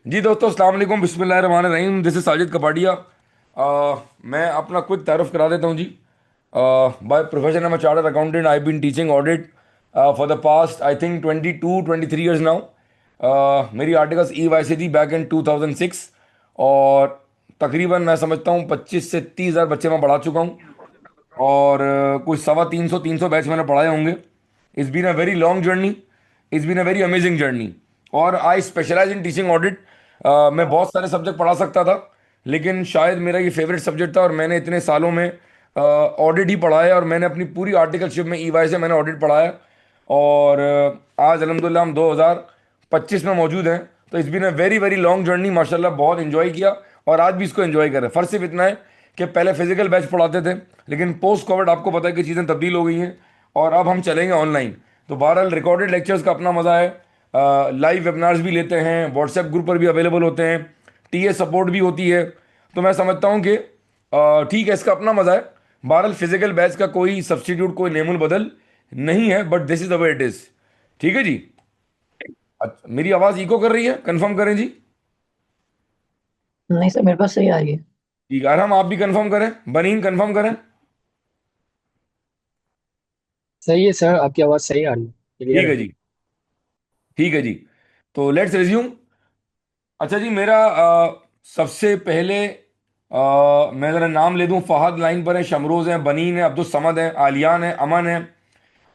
जी दोस्तों, अस्सलाम वालेकुम, बिस्मिल्लाहिर्रहमानिर्रहीम। This is Sajid Kapadia. मैं अपना क्विक तारुफ करा देता हूँ जी। By profession I am chartered accountant. I been teaching audit for the past I think 22-23 years now. मेरी आर्टिकल्स ई वाई से थी बैक इन 2006। और तकरीबन मैं समझता हूँ 25 से 30 हज़ार बच्चे मैं पढ़ा चुका हूँ। और कुछ 350 बैच मैंने पढ़ाए होंगे। It's been a very long journey. It's been a very amazing journey. और I specialise in teaching audit. मैं बहुत सारे सब्जेक्ट पढ़ा सकता था, लेकिन शायद मेरा ये फेवरेट सब्जेक्ट था और मैंने इतने सालों में ऑडिट ही पढ़ाया। और मैंने अपनी पूरी आर्टिकलशिप में ईवाई से मैंने ऑडिट पढ़ाया। और आज अलहमदिल्ला हम 2025 में मौजूद हैं। तो it's been a very very long journey, माशाल्लाह बहुत इंजॉय किया। और आज भी इसको एंजॉय करें। फर्क सिर्फ इतना है कि पहले फिजिकल बैच पढ़ाते थे, लेकिन पोस्ट कोविड आपको पता है कि चीज़ें तब्दील हो गई हैं और अब हम चलेंगे ऑनलाइन। तो बहरहाल रिकॉर्डेड लेक्चर्स का अपना मज़ा है। लाइव वेबिनार्स भी लेते हैं, व्हाट्सएप ग्रुप पर भी अवेलेबल होते हैं, टीए सपोर्ट भी होती है। तो मैं समझता हूँ कि ठीक है, इसका अपना मज़ा है। बहरहाल फिजिकल बैच का कोई सब्स्टिट्यूट, कोई नेमुल बदल नहीं है, but this is the way it is. ठीक है जी। अच्छा, मेरी आवाज़ इको कर रही है? कंफर्म करें जी। नहीं सर, मेरे पास सही आ रही है। ठीक है, हम आप भी कंफर्म करें, बनीन कंफर्म करें। सही है सर, आपकी आवाज़ सही आ रही है, क्लियर ठीक है। है जी। ठीक है जी। तो लेट्स रिज्यूम। अच्छा जी, मेरा सबसे पहले मैं ज़रा नाम ले दूं। फहद लाइन पर है, शमरोज़ हैं, बनीन है, अब्दुल समद है, आलियान है, अमन है,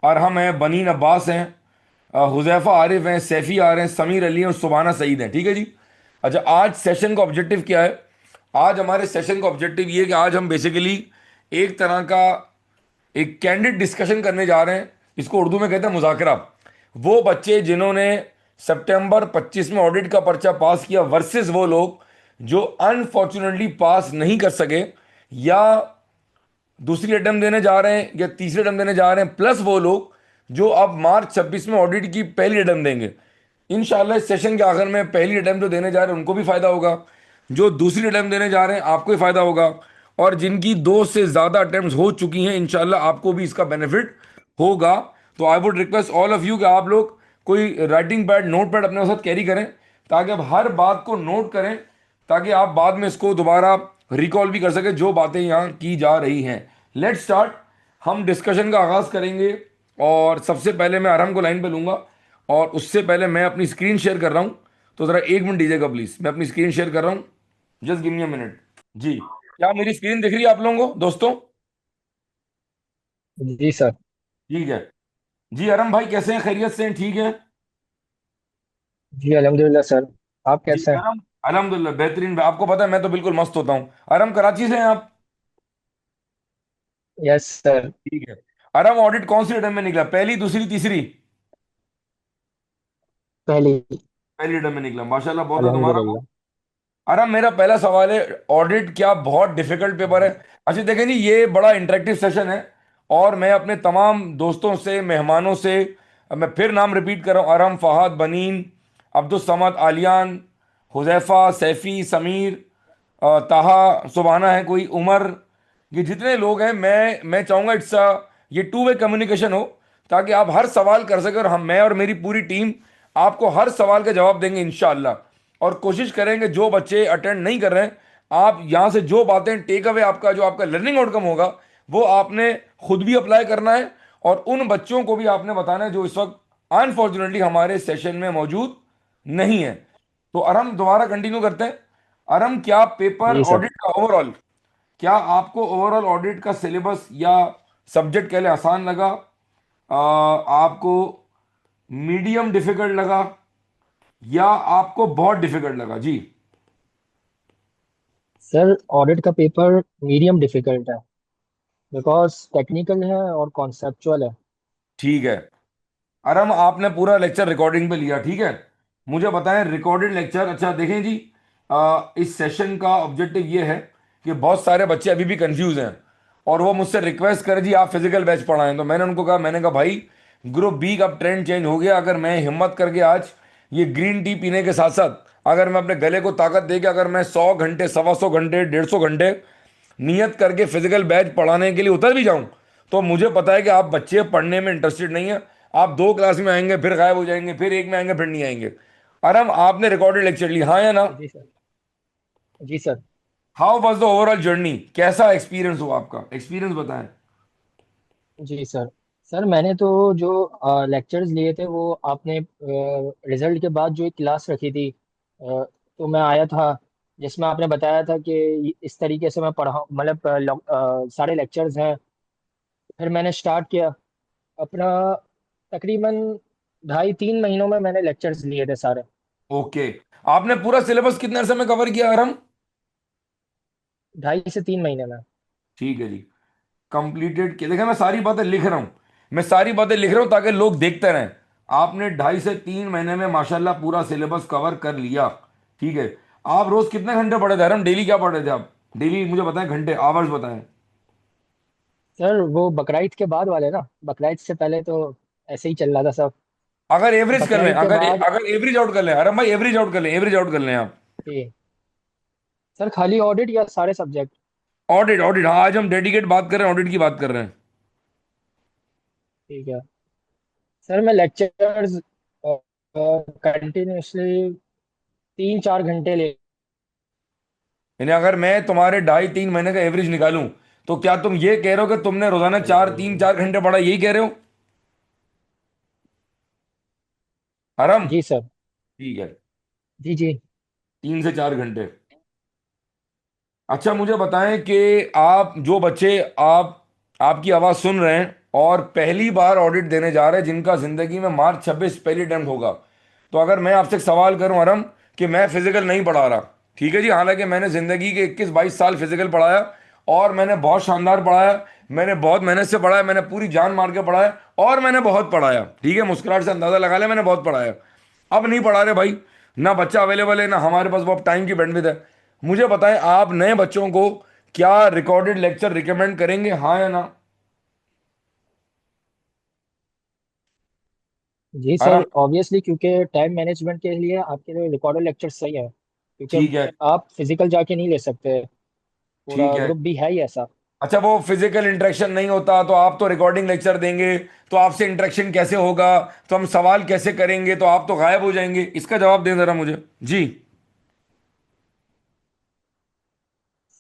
अरहम है, बनीन अब्बास हैं, हुज़ैफ़ा आरिफ हैं, सैफ़ी आ रहे हैं, समीर अली हैं और सुबाना सईद हैं। ठीक है जी। अच्छा, आज सेशन का ऑब्जेक्टिव क्या है? आज हमारे सेशन का ऑब्जेक्टिव ये है कि आज हम बेसिकली एक तरह का एक कैंडिड डिस्कशन करने जा रहे हैं। इसको उर्दू में कहते हैं मुज़ाकरा। वो बच्चे जिन्होंने सितंबर 25 में ऑडिट का पर्चा पास किया वर्सेस वो लोग जो अनफॉर्चुनेटली पास नहीं कर सके, या दूसरी अटेम्प्ट देने जा रहे हैं या तीसरी अटेम्प्ट देने जा रहे हैं, प्लस वो लोग जो अब मार्च 26 में ऑडिट की पहली अटेम्प्ट देंगे। इंशाल्लाह इस सेशन के आखिर में पहली अटेम्प्ट जो देने जा रहे हैं उनको भी फायदा होगा, जो दूसरी अटेम्प्ट देने जा रहे हैं आपको भी फायदा होगा, और जिनकी दो से ज़्यादा अटेम्प्ट हो चुकी हैं इंशाल्लाह आपको भी इसका बेनिफिट होगा। तो I would request all of you कि आप लोग कोई राइटिंग पैड, नोट पैड अपने साथ कैरी करें, ताकि आप हर बात को नोट करें, ताकि आप बाद में इसको दोबारा रिकॉल भी कर सकें जो बातें यहाँ की जा रही हैं। Let's start. हम डिस्कशन का आगाज़ करेंगे। और सबसे पहले मैं आराम को लाइन पे लूँगा। और उससे पहले मैं अपनी स्क्रीन शेयर कर रहा हूँ। तो ज़रा एक मिनट दीजिएगा प्लीज़, मैं अपनी स्क्रीन शेयर कर रहा हूँ। Just give me a minute. जी, क्या मेरी स्क्रीन दिख रही है आप लोगों को दोस्तों? जी सर। ठीक है। जी अरम भाई कैसे हैं? खैरियत से हैं? ठीक है। जी अल्हम्दुलिल्लाह सर। आप जी कैसे हैं? अरम, अल्हम्दुलिल्लाह बेहतरीन भाई। आपको पता है मैं तो बिल्कुल मस्त होता हूँ। अरम कराची से हैं आप? Yes sir. ठीक है। अरम ऑडिट कौन सी रिटर्न में निकला? पहली, दूसरी, तीसरी? पहली। पहली रिटर्न में निकला, माशाल्लाह बहुत है तुम्हारा। अल्हम्दुलिल्लाह। अरे मेरा पहला सवाल है, ऑडिट क्या बहुत डिफिकल्ट पेपर है? अच्छा देखें जी, ये बड़ा इंटरेक्टिव सेशन है। और मैं अपने तमाम दोस्तों से, मेहमानों से, मैं फिर नाम रिपीट कर रहा हूँ, अरम, फहद, बनीन, अब्दुल समद, आलियान, हुजैफा, सैफी, समीर, ताहा, सुबाना है, कोई उमर, ये जितने लोग हैं, मैं चाहूँगा इट्स ये टू वे कम्युनिकेशन हो, ताकि आप हर सवाल कर सकें। और हम, मैं और मेरी पूरी टीम आपको हर सवाल का जवाब देंगे इंशाअल्लाह। और कोशिश करेंगे जो बच्चे अटेंड नहीं कर रहे हैं, आप यहाँ से जो बातें टेक अवे, आपका जो आपका लर्निंग आउटकम होगा, वो आपने खुद भी अप्लाई करना है और उन बच्चों को भी आपने बताना है जो इस वक्त अनफॉर्चुनेटली हमारे सेशन में मौजूद नहीं है। तो अरम दोबारा कंटिन्यू करते हैं। अरम, क्या पेपर जी सर। ऑडिट का ओवरऑल, क्या आपको ओवरऑल ऑडिट का सिलेबस या सब्जेक्ट कह लें आसान लगा, आपको मीडियम डिफिकल्ट लगा, या आपको बहुत डिफिकल्ट लगा जी? सर ऑडिट का पेपर मीडियम डिफिकल्ट है, बिकॉज टेक्निकल है और कॉन्सेप्चुअल है। ठीक है। अरम, आपने पूरा लेक्चर रिकॉर्डिंग पे लिया, ठीक है? मुझे बताएं रिकॉर्डेड लेक्चर। अच्छा देखें जी, इस सेशन का ऑब्जेक्टिव ये है कि बहुत सारे बच्चे अभी भी कंफ्यूज हैं और वो मुझसे रिक्वेस्ट करें जी आप फिजिकल बैच पढ़ाएं। तो मैंने उनको कहा, मैंने कहा भाई ग्रुप बी का ट्रेंड चेंज हो गया। अगर मैं हिम्मत करके आज ये ग्रीन टी पीने के साथ साथ, अगर मैं अपने गले को ताकत दे के, अगर मैं 100 घंटे, 125 घंटे, 150 घंटे नियत करके फिजिकल बैच पढ़ाने के लिए उतर भी जाऊं, तो मुझे पता है कि आप बच्चे पढ़ने में इंटरेस्टेड नहीं है। आप दो क्लास में आएंगे, फिर गायब हो जाएंगे, फिर एक में आएंगे, फिर नहीं आएंगे। अरम, आपने रिकॉर्डेड लेक्चर ली, हाँ या ना? जी सर। जी sir. How was the overall journey, कैसा एक्सपीरियंस हुआ आपका, एक्सपीरियंस बताएं। जी सर। सर मैंने तो जो लेक्चर्स लिए थे वो आपने रिजल्ट के बाद जो एक क्लास रखी थी, तो मैं आया था, जिसमें आपने बताया था कि इस तरीके से मैं पढ़ा, मतलब सारे लेक्चर्स हैं। फिर मैंने स्टार्ट किया अपना। तकरीबन 2.5-3 महीनों में मैंने लेक्चर्स लिए थे सारे। ओके। आपने पूरा सिलेबस कितने अरसे में कवर किया अरम? 2.5 से 3 महीने में। ठीक है जी। कंप्लीटेड किया, देखिए मैं सारी बातें लिख रहा हूँ, मैं सारी बातें लिख रहा हूँ ताकि लोग देखते रहें। आपने 2.5 से 3 महीने में माशाल्लाह पूरा सिलेबस कवर कर लिया। ठीक है। आप रोज कितने घंटे पढ़े थे अरम, डेली क्या पढ़ रहे थे आप? डेली मुझे बताएं, घंटे आवर्स बताएं। सर वो बकराइद के बाद वाले ना, बकराइद से पहले तो ऐसे ही चल रहा था सब। अगर एवरेज कर लें, बकराइद के अगर बाद। अगर एवरेज आउट कर लें अरम भाई, एवरेज आउट कर लें, एवरेज आउट कर लें आप। जी सर, खाली ऑडिट या सारे सब्जेक्ट? ऑडिट, ऑडिट, हाँ आज हम डेडिकेट बात कर रहे हैं, ऑडिट की बात कर रहे हैं। ठीक है। सर मैं लेक्चर्स कंटिन्यूसली 3-4 घंटे ले। यानी अगर मैं तुम्हारे 2.5 3 महीने का एवरेज निकालूं, तो क्या तुम ये कह रहे हो कि तुमने रोजाना 4 3 4 घंटे पढ़ा, यही कह रहे हो हरम? जी सर। ठीक है। जी जी। 3 से 4 घंटे। अच्छा मुझे बताएं कि आप जो बच्चे आप आपकी आवाज़ सुन रहे हैं और पहली बार ऑडिट देने जा रहे हैं, जिनका ज़िंदगी में मार्च 26 पहली अटेम्प्ट होगा, तो अगर मैं आपसे एक सवाल करूं अरम, कि मैं फिजिकल नहीं पढ़ा रहा, ठीक है जी, हालांकि मैंने ज़िंदगी के 21 22 साल फिजिकल पढ़ाया, और मैंने बहुत शानदार पढ़ाया, मैंने बहुत मेहनत से पढ़ाया, मैंने पूरी जान मार के पढ़ाया, और मैंने बहुत पढ़ाया, ठीक है, मुस्कुराहट से अंदाज़ा लगा लिया मैंने बहुत पढ़ाया। अब नहीं पढ़ा रहे भाई, ना बच्चा अवेलेबल है, ना हमारे पास वो अब टाइम की बैंडविड्थ है। मुझे बताएं, आप नए बच्चों को क्या रिकॉर्डेड लेक्चर रिकमेंड करेंगे, हाँ या ना? जी सर, आराम। ऑब्वियसली, क्योंकि टाइम मैनेजमेंट के लिए आपके लिए रिकॉर्डेड लेक्चर सही है, ठीक क्योंकि है। आप फिजिकल जाके नहीं ले सकते। ठीक पूरा है। ग्रुप भी है ही ऐसा। अच्छा, वो फिजिकल इंटरेक्शन नहीं होता तो आप तो रिकॉर्डिंग लेक्चर देंगे, तो आपसे इंटरेक्शन कैसे होगा? तो हम सवाल कैसे करेंगे, तो आप तो गायब हो जाएंगे, इसका जवाब दें जरा मुझे। जी।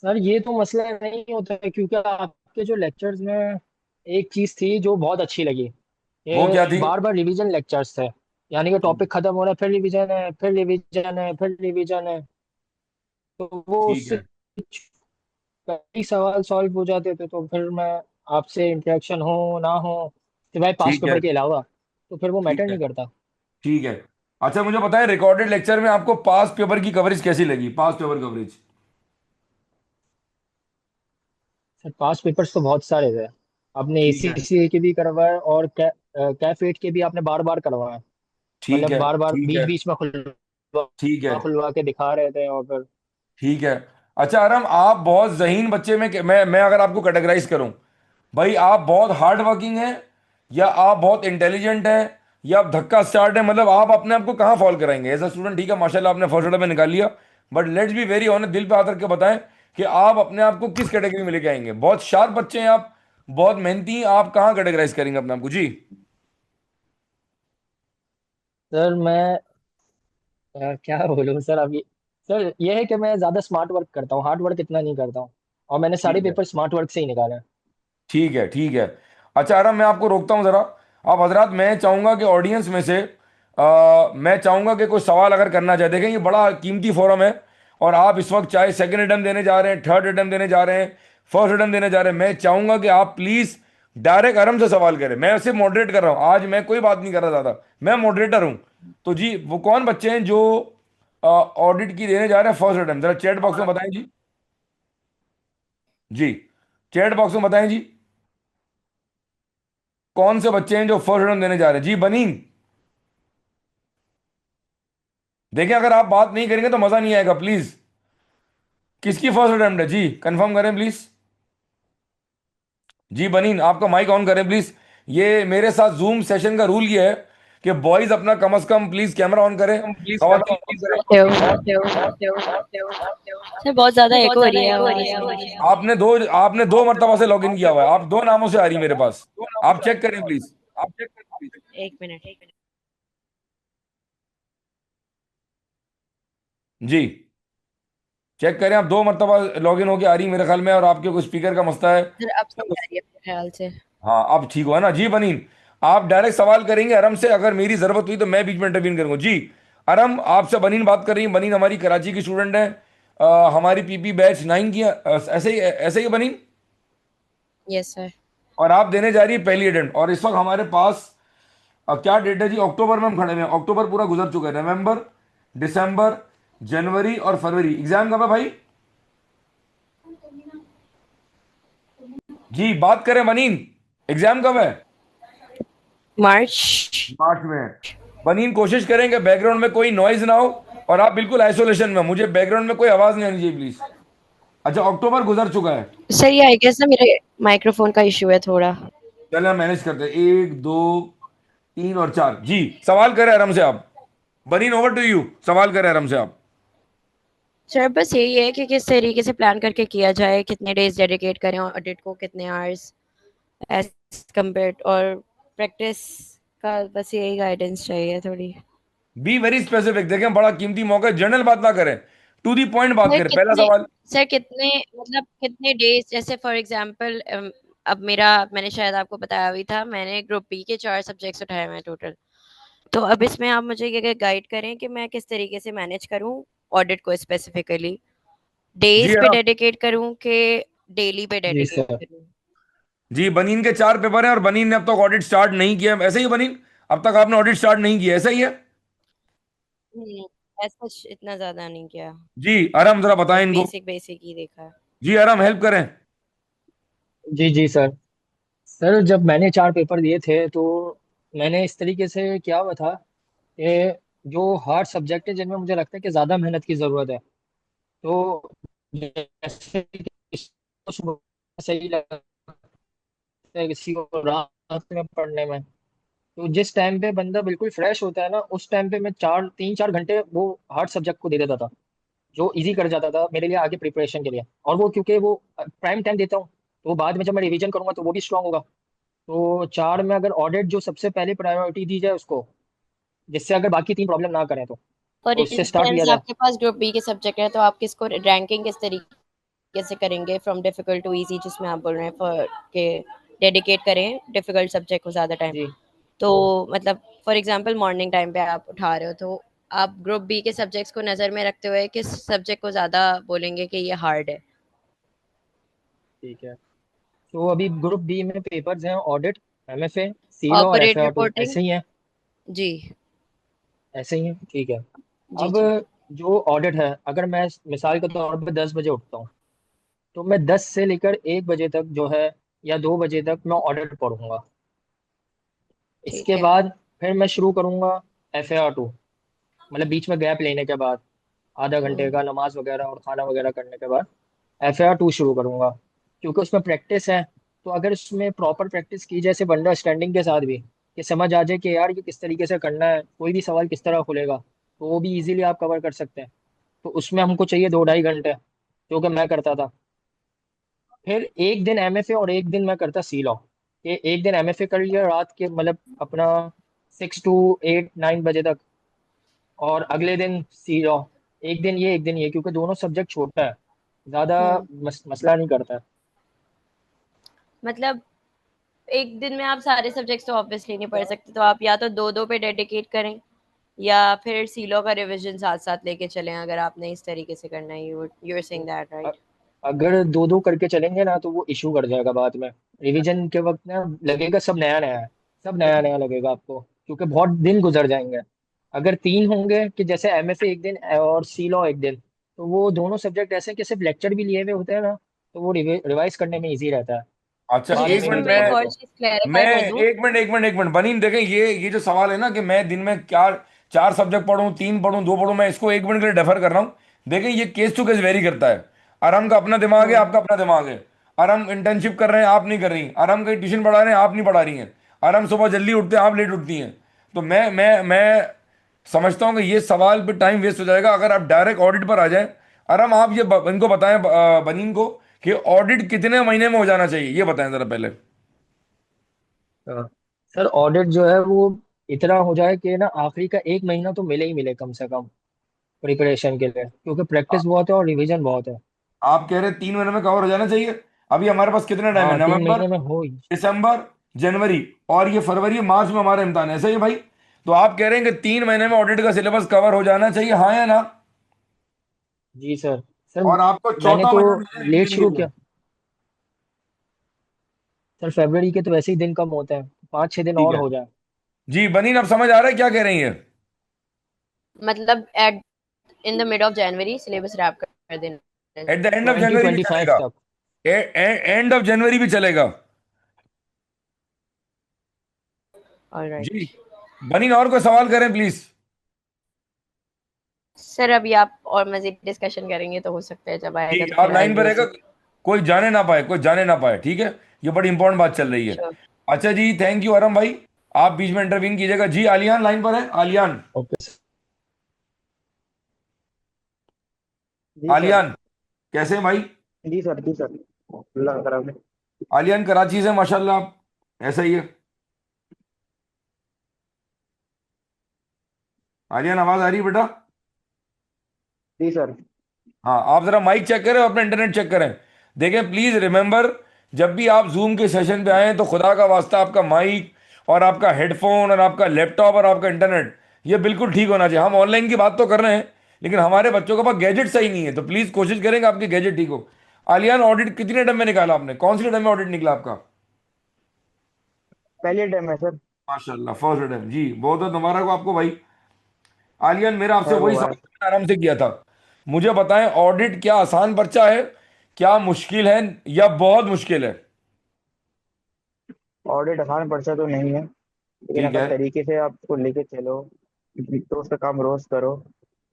सर ये तो मसला नहीं होता है, क्योंकि आपके जो लेक्चर्स में एक चीज़ थी जो बहुत अच्छी लगी, वो ये क्या थी? बार बार रिवीजन लेक्चर्स थे। यानी कि टॉपिक खत्म हो रहा है, फिर रिवीजन है, फिर रिवीजन है, फिर रिवीजन है। तो वो ठीक उससे है। कई सवाल सॉल्व हो जाते थे, तो फिर मैं आपसे इंटरेक्शन हो ना हो, सिवाय पास ठीक है। पेपर के अलावा, तो फिर वो ठीक मैटर है। नहीं करता। ठीक है। अच्छा मुझे बताएं, रिकॉर्डेड लेक्चर में आपको पास पेपर की कवरेज कैसी लगी, पास पेपर कवरेज? सर पास पेपर्स तो बहुत सारे थे। आपने ठीक है। एसीसी के भी करवाए और कैफेट के भी आपने बार बार करवाए। ठीक मतलब है। बार बार ठीक बीच है। बीच में ठीक है। खुलवा खुलवा के दिखा रहे थे, और फिर। ठीक है। अच्छा आराम, आप बहुत जहीन बच्चे में, मैं अगर आपको कैटेगराइज करूं, भाई आप बहुत हार्ड वर्किंग हैं, या आप बहुत इंटेलिजेंट हैं, या आप धक्का स्टार्ट है, मतलब आप अपने आप को कहाँ फॉल कराएंगे एज अ स्टूडेंट? ठीक है, माशाल्लाह आपने फर्स्ट ऑर्डर में निकाल लिया, but let's be very honest, दिल पे हाथ रख के बताएं कि आप अपने आप को किस कैटेगरी में लेके आएंगे? बहुत शार्प बच्चे हैं आप, बहुत मेहनती हैं आप, कहाँ कैटेगराइज करेंगे अपने आप को जी? सर मैं क्या बोलूँ सर अभी। सर ये है कि मैं ज़्यादा स्मार्ट वर्क करता हूँ, हार्ड वर्क इतना नहीं करता हूँ, और मैंने सारे ठीक है। पेपर स्मार्ट वर्क से ही निकाले हैं। ठीक है। ठीक है। अच्छा आराम, मैं आपको रोकता हूं जरा। आप हजरात, मैं चाहूंगा कि ऑडियंस में से मैं चाहूंगा कि कोई सवाल अगर करना चाहे, देखें ये बड़ा कीमती फोरम है, और आप इस वक्त चाहे सेकंड अटेम्प्ट देने जा रहे हैं, थर्ड अटेम्प्ट देने जा रहे हैं, फर्स्ट अटेम्प्ट देने जा रहे हैं, मैं चाहूंगा कि आप प्लीज डायरेक्ट आराम से सवाल करें। मैं सिर्फ मॉडरेट कर रहा हूं आज, मैं कोई बात नहीं कर रहा ज्यादा, मैं मॉडरेटर हूं। तो जी, वो कौन बच्चे हैं जो ऑडिट की देने जा रहे हैं फर्स्ट अटेम्प्ट, जरा चैट बॉक्स में बताएं जी। जी, चैट बॉक्स में बताएं जी, कौन से बच्चे हैं जो फर्स्ट अटेम्प्ट देने जा रहे हैं जी, बनीन? देखिए अगर आप बात नहीं करेंगे तो मजा नहीं आएगा, प्लीज। किसकी फर्स्ट अटेम्प्ट है जी, कंफर्म करें प्लीज। जी बनीन, आपका माइक ऑन करें प्लीज। ये मेरे साथ जूम सेशन का रूल ये है कि बॉयज अपना कम से कम प्लीज कैमरा ऑन करें, खवातीन ऑन करें। सर बहुत ज्यादा एको हो रही है आवाज। आपने दो मरतबा से लॉगिन किया हुआ है, आप दो नामों से आ रही है मेरे पास, आप चेक करें प्लीज। एक मिनट। जी, चेक करें आप, 2 मरतबा लॉगिन होके आ रही मेरे ख्याल में, और आपके कोई स्पीकर का मसला है। सर अब सही आ रही है मेरे ख्याल से। हाँ, अब ठीक हुआ ना जी बनीन। आप डायरेक्ट सवाल करेंगे अरम से, अगर मेरी जरूरत हुई तो मैं बीच में इंटरवीन करूंगा जी। अरम, आपसे बनीन बात कर रही है। बनीन हमारी कराची की स्टूडेंट है, हमारी पीपी बैच 9 की है, ऐसे ही है बनीन। Yes sir. और आप देने जा रही है पहली अटेम्प्ट, और इस वक्त हमारे पास क्या डेट है जी, अक्टूबर में हम खड़े हुए हैं, अक्टूबर पूरा गुजर चुका है, नवंबर, दिसंबर, जनवरी और फरवरी, एग्जाम कब है भाई? जी बात करें बनीन, एग्जाम कब है? मार्च। मार्च में है। बनीन कोशिश करें कि बैकग्राउंड में कोई नॉइज ना हो, और आप बिल्कुल आइसोलेशन में, मुझे बैकग्राउंड में कोई आवाज नहीं आनी चाहिए प्लीज। अच्छा, अक्टूबर गुजर चुका है। सर ये आई गेस ना मेरे माइक्रोफोन का इशू है थोड़ा। चलिए हम मैनेज करते हैं, 1 2 3 और 4 जी। सवाल करें आराम से आप। बनीन ओवर टू यू, सवाल करें आराम से आप। सर बस यही है कि किस तरीके से प्लान करके किया जाए, कितने डेज डेडिकेट करें ऑडिट को, कितने आवर्स एज कम्पेयर, और प्रैक्टिस का बस यही गाइडेंस चाहिए थोड़ी। बी वेरी स्पेसिफिक, देखें बड़ा कीमती मौका है, जनरल बात ना करें, टू दी पॉइंट बात सर करें। पहला कितने सवाल। सर कितने मतलब कितने डेज, जैसे फॉर एग्जांपल अब मेरा, मैंने शायद आपको बताया भी था, मैंने ग्रुप बी के 4 सब्जेक्ट्स उठाए हुए हैं टोटल। तो अब इसमें आप मुझे ये गाइड करें कि मैं किस तरीके से मैनेज करूं ऑडिट को, स्पेसिफिकली जी डेज पे आराम। डेडिकेट करूं कि डेली पे जी डेडिकेट सर। करूं। जी, बनीन के 4 पेपर हैं, और बनीन ने अब तक ऑडिट स्टार्ट नहीं किया, ऐसे ही है बनीन? अब तक आपने ऑडिट स्टार्ट नहीं किया, ऐसा ही है? ऐसा इतना ज्यादा नहीं किया। जी आराम, जरा बताएं बस इनको। बेसिक बेसिक ही देखा है। जी आराम, हेल्प करें। जी जी सर। सर जब मैंने 4 पेपर दिए थे तो मैंने इस तरीके से किया हुआ था कि जो हार्ड सब्जेक्ट है जिनमें मुझे लगता है कि ज़्यादा मेहनत की ज़रूरत है, तो जैसे कि किसी को सुबह सही लगता है, किसी को रात में पढ़ने में, तो जिस टाइम पे बंदा बिल्कुल फ्रेश होता है ना, उस टाइम पे मैं 3 4 घंटे वो हार्ड सब्जेक्ट को दे देता था, जो इजी कर जाता था मेरे लिए आगे प्रिपरेशन के लिए। और वो क्योंकि वो प्राइम टाइम देता हूँ, तो बाद में जब मैं रिवीजन करूंगा तो वो भी स्ट्रांग होगा। तो 4 में अगर ऑडिट जो सबसे पहले प्रायोरिटी दी जाए उसको, जिससे अगर बाकी 3 प्रॉब्लम ना करें और तो इन उससे स्टार्ट किया सेंस जाए। आपके पास ग्रुप बी के सब्जेक्ट है, तो आप किसको रैंकिंग किस तरीके से करेंगे, फ्रॉम डिफिकल्ट टू इजी, जिसमें आप बोल रहे हैं फॉर के डेडिकेट करें डिफिकल्ट सब्जेक्ट को ज्यादा टाइम। जी तो मतलब फॉर एग्जांपल मॉर्निंग टाइम पे आप उठा रहे हो, तो आप ग्रुप बी के सब्जेक्ट्स को नजर में रखते हुए किस सब्जेक्ट को ज्यादा बोलेंगे कि ये हार्ड है। ठीक है। तो अभी ग्रुप बी में पेपर्स हैं ऑडिट, एमएफए, सीलॉ और ऑपरेट एफएआर2 रिपोर्टिंग। ऐसे ही हैं। जी। ऐसे ही हैं, ठीक है। जी अब जी। जो ऑडिट है, अगर मैं मिसाल के तौर पर 10 बजे उठता हूँ, तो मैं 10 से लेकर 1 बजे तक जो है, या 2 बजे तक मैं ऑडिट पढ़ूंगा। इसके ठीक है। बाद फिर मैं शुरू करूंगा एफएआर2, मतलब बीच में गैप लेने के बाद आधा घंटे हम्म। का नमाज वगैरह और खाना वगैरह करने के बाद एफएआर2 शुरू करूंगा, क्योंकि उसमें प्रैक्टिस है। तो अगर उसमें प्रॉपर प्रैक्टिस की जाए, सिर्फ अंडरस्टैंडिंग के साथ भी, कि समझ आ जाए कि यार ये किस तरीके से करना है, कोई भी सवाल किस तरह खुलेगा, तो वो भी इजीली आप कवर कर सकते हैं। तो उसमें हमको चाहिए 2 ढाई घंटे, जो कि मैं करता था। फिर एक दिन एमएफए और एक दिन मैं करता सी लॉ, कि एक दिन एमएफए कर लिया रात के, मतलब अपना 6 to 8 9 बजे तक, और अगले दिन सी लॉ। एक दिन ये एक दिन ये, क्योंकि दोनों सब्जेक्ट छोटा है, ज़्यादा हम्म। मसला नहीं करता है। मतलब एक दिन में आप सारे सब्जेक्ट्स तो ऑब्वियसली नहीं पढ़ सकते, तो आप या तो दो दो पे डेडिकेट करें, या फिर सीलो का रिवीजन साथ साथ लेके चलें, अगर आपने इस तरीके से करना है। You are saying that uh- right? अगर दो दो करके चलेंगे ना तो वो इशू कर जाएगा बाद में। रिवीजन के वक्त ना लगेगा सब नया नया है, सब नया नया लगेगा आपको, क्योंकि बहुत दिन गुजर जाएंगे। अगर 3 होंगे, कि जैसे एमएफए एक दिन और सी लॉ एक दिन, तो वो दोनों सब्जेक्ट ऐसे हैं कि सिर्फ लेक्चर भी लिए हुए होते हैं ना, तो वो रिवाइज करने में इजी रहता है, अच्छा, अच्छा, बाद एक में इसमें भी मिनट, मैं एक पढ़ो और तो। चीज क्लैरिफाई मैं कर दूं। एक मिनट बनीन, देखें ये जो सवाल है ना कि मैं दिन में क्या 4 सब्जेक्ट पढ़ूं, 3 पढ़ूं, 2 पढ़ूं, मैं इसको 1 मिनट के लिए डेफर कर रहा हूं। देखें ये केस टू केस वेरी करता है। आराम का अपना दिमाग है, हम्म। आपका अपना दिमाग है। आराम इंटर्नशिप कर रहे हैं, आप नहीं कर रही। आराम कहीं ट्यूशन पढ़ा रहे हैं, आप नहीं पढ़ा रही हैं। आराम सुबह जल्दी उठते हैं, आप लेट उठती हैं। तो मैं समझता हूं कि ये सवाल पे टाइम वेस्ट हो जाएगा अगर आप डायरेक्ट ऑडिट पर आ जाएं। आराम आप ये इनको बताएं, बनीन को, कि ऑडिट कितने महीने में हो जाना चाहिए, ये बताएं जरा पहले। हाँ। सर ऑडिट जो है वो इतना हो जाए कि ना आखिरी का 1 महीना तो मिले ही मिले कम से कम। प्रिपरेशन के लिए, क्योंकि प्रैक्टिस बहुत है और रिवीजन बहुत है। आप कह रहे हैं 3 महीने में कवर हो जाना चाहिए। अभी हमारे पास कितना टाइम है? हाँ, तीन नवंबर, महीने में हो। दिसंबर, जनवरी, और ये फरवरी मार्च में हमारा इम्तिहान है, ऐसा ही है भाई? तो आप कह रहे हैं कि 3 महीने में ऑडिट का सिलेबस कवर हो जाना चाहिए, हाँ या ना? जी सर। सर और आपको मैंने चौथा तो महीना मिले लेट रिवीजन के शुरू लिए। किया। सर फरवरी के तो वैसे ही दिन कम होते हैं, 5-6 दिन ठीक और है हो जाए। जी। बनीन, अब समझ आ रहा है क्या कह रही है? मतलब at in the mid of January syllabus wrap कर देना at the end of twenty January भी ट्वेंटी फाइव चलेगा? तक। एंड ऑफ जनवरी भी चलेगा? जी। ऑलराइट। बनीन, और कोई सवाल करें प्लीज। सर अभी आप और मजीद डिस्कशन करेंगे तो हो सकता है जब आएगा ठीक तो है, आप फिर आई लाइन पर विल रहेगा। सी। कोई जाने ना पाए, कोई जाने ना पाए, ठीक है? ये बड़ी इंपॉर्टेंट बात चल रही है। श्योर। अच्छा जी, थैंक यू आरम भाई। आप बीच में इंटरवीन कीजिएगा जी। आलियान लाइन पर है, आलियान। Okay sir. जी सर। आलियान, कैसे हैं भाई? जी सर। जी सर। अल्लाह का करम है। आलियान कराची से माशाल्लाह आप, ऐसा ही है? आलियान, आवाज आ रही है बेटा? जी सर। हाँ, आप जरा माइक चेक करें और अपना इंटरनेट चेक करें। देखें प्लीज रिमेंबर, जब भी आप जूम के सेशन पे आए तो खुदा का वास्ता आपका माइक और आपका हेडफोन और आपका लैपटॉप और आपका इंटरनेट ये बिल्कुल ठीक होना चाहिए। हम ऑनलाइन की बात तो कर रहे हैं, लेकिन हमारे बच्चों के पास गैजेट सही नहीं है, तो प्लीज कोशिश करें कि आपके गैजेट ठीक हो। आलियान, ऑडिट कितने टाइम में निकाला आपने? कौन सी टाइम में ऑडिट निकला आपका? पहले टाइम है सर। माशाल्लाह, फर्स्ट टाइम जी, बहुत बहुत मुबारक हो आपको भाई। आलियान, मेरा आपसे खैर वही मुबारक। सवाल मैंने आराम से किया था। मुझे बताएं, ऑडिट क्या आसान पर्चा है, क्या मुश्किल है, या बहुत मुश्किल है? ऑडिट आसान पर्चा तो नहीं है, लेकिन ठीक अगर है। तरीके से आप उसको लेके चलो, रोज का काम रोज करो,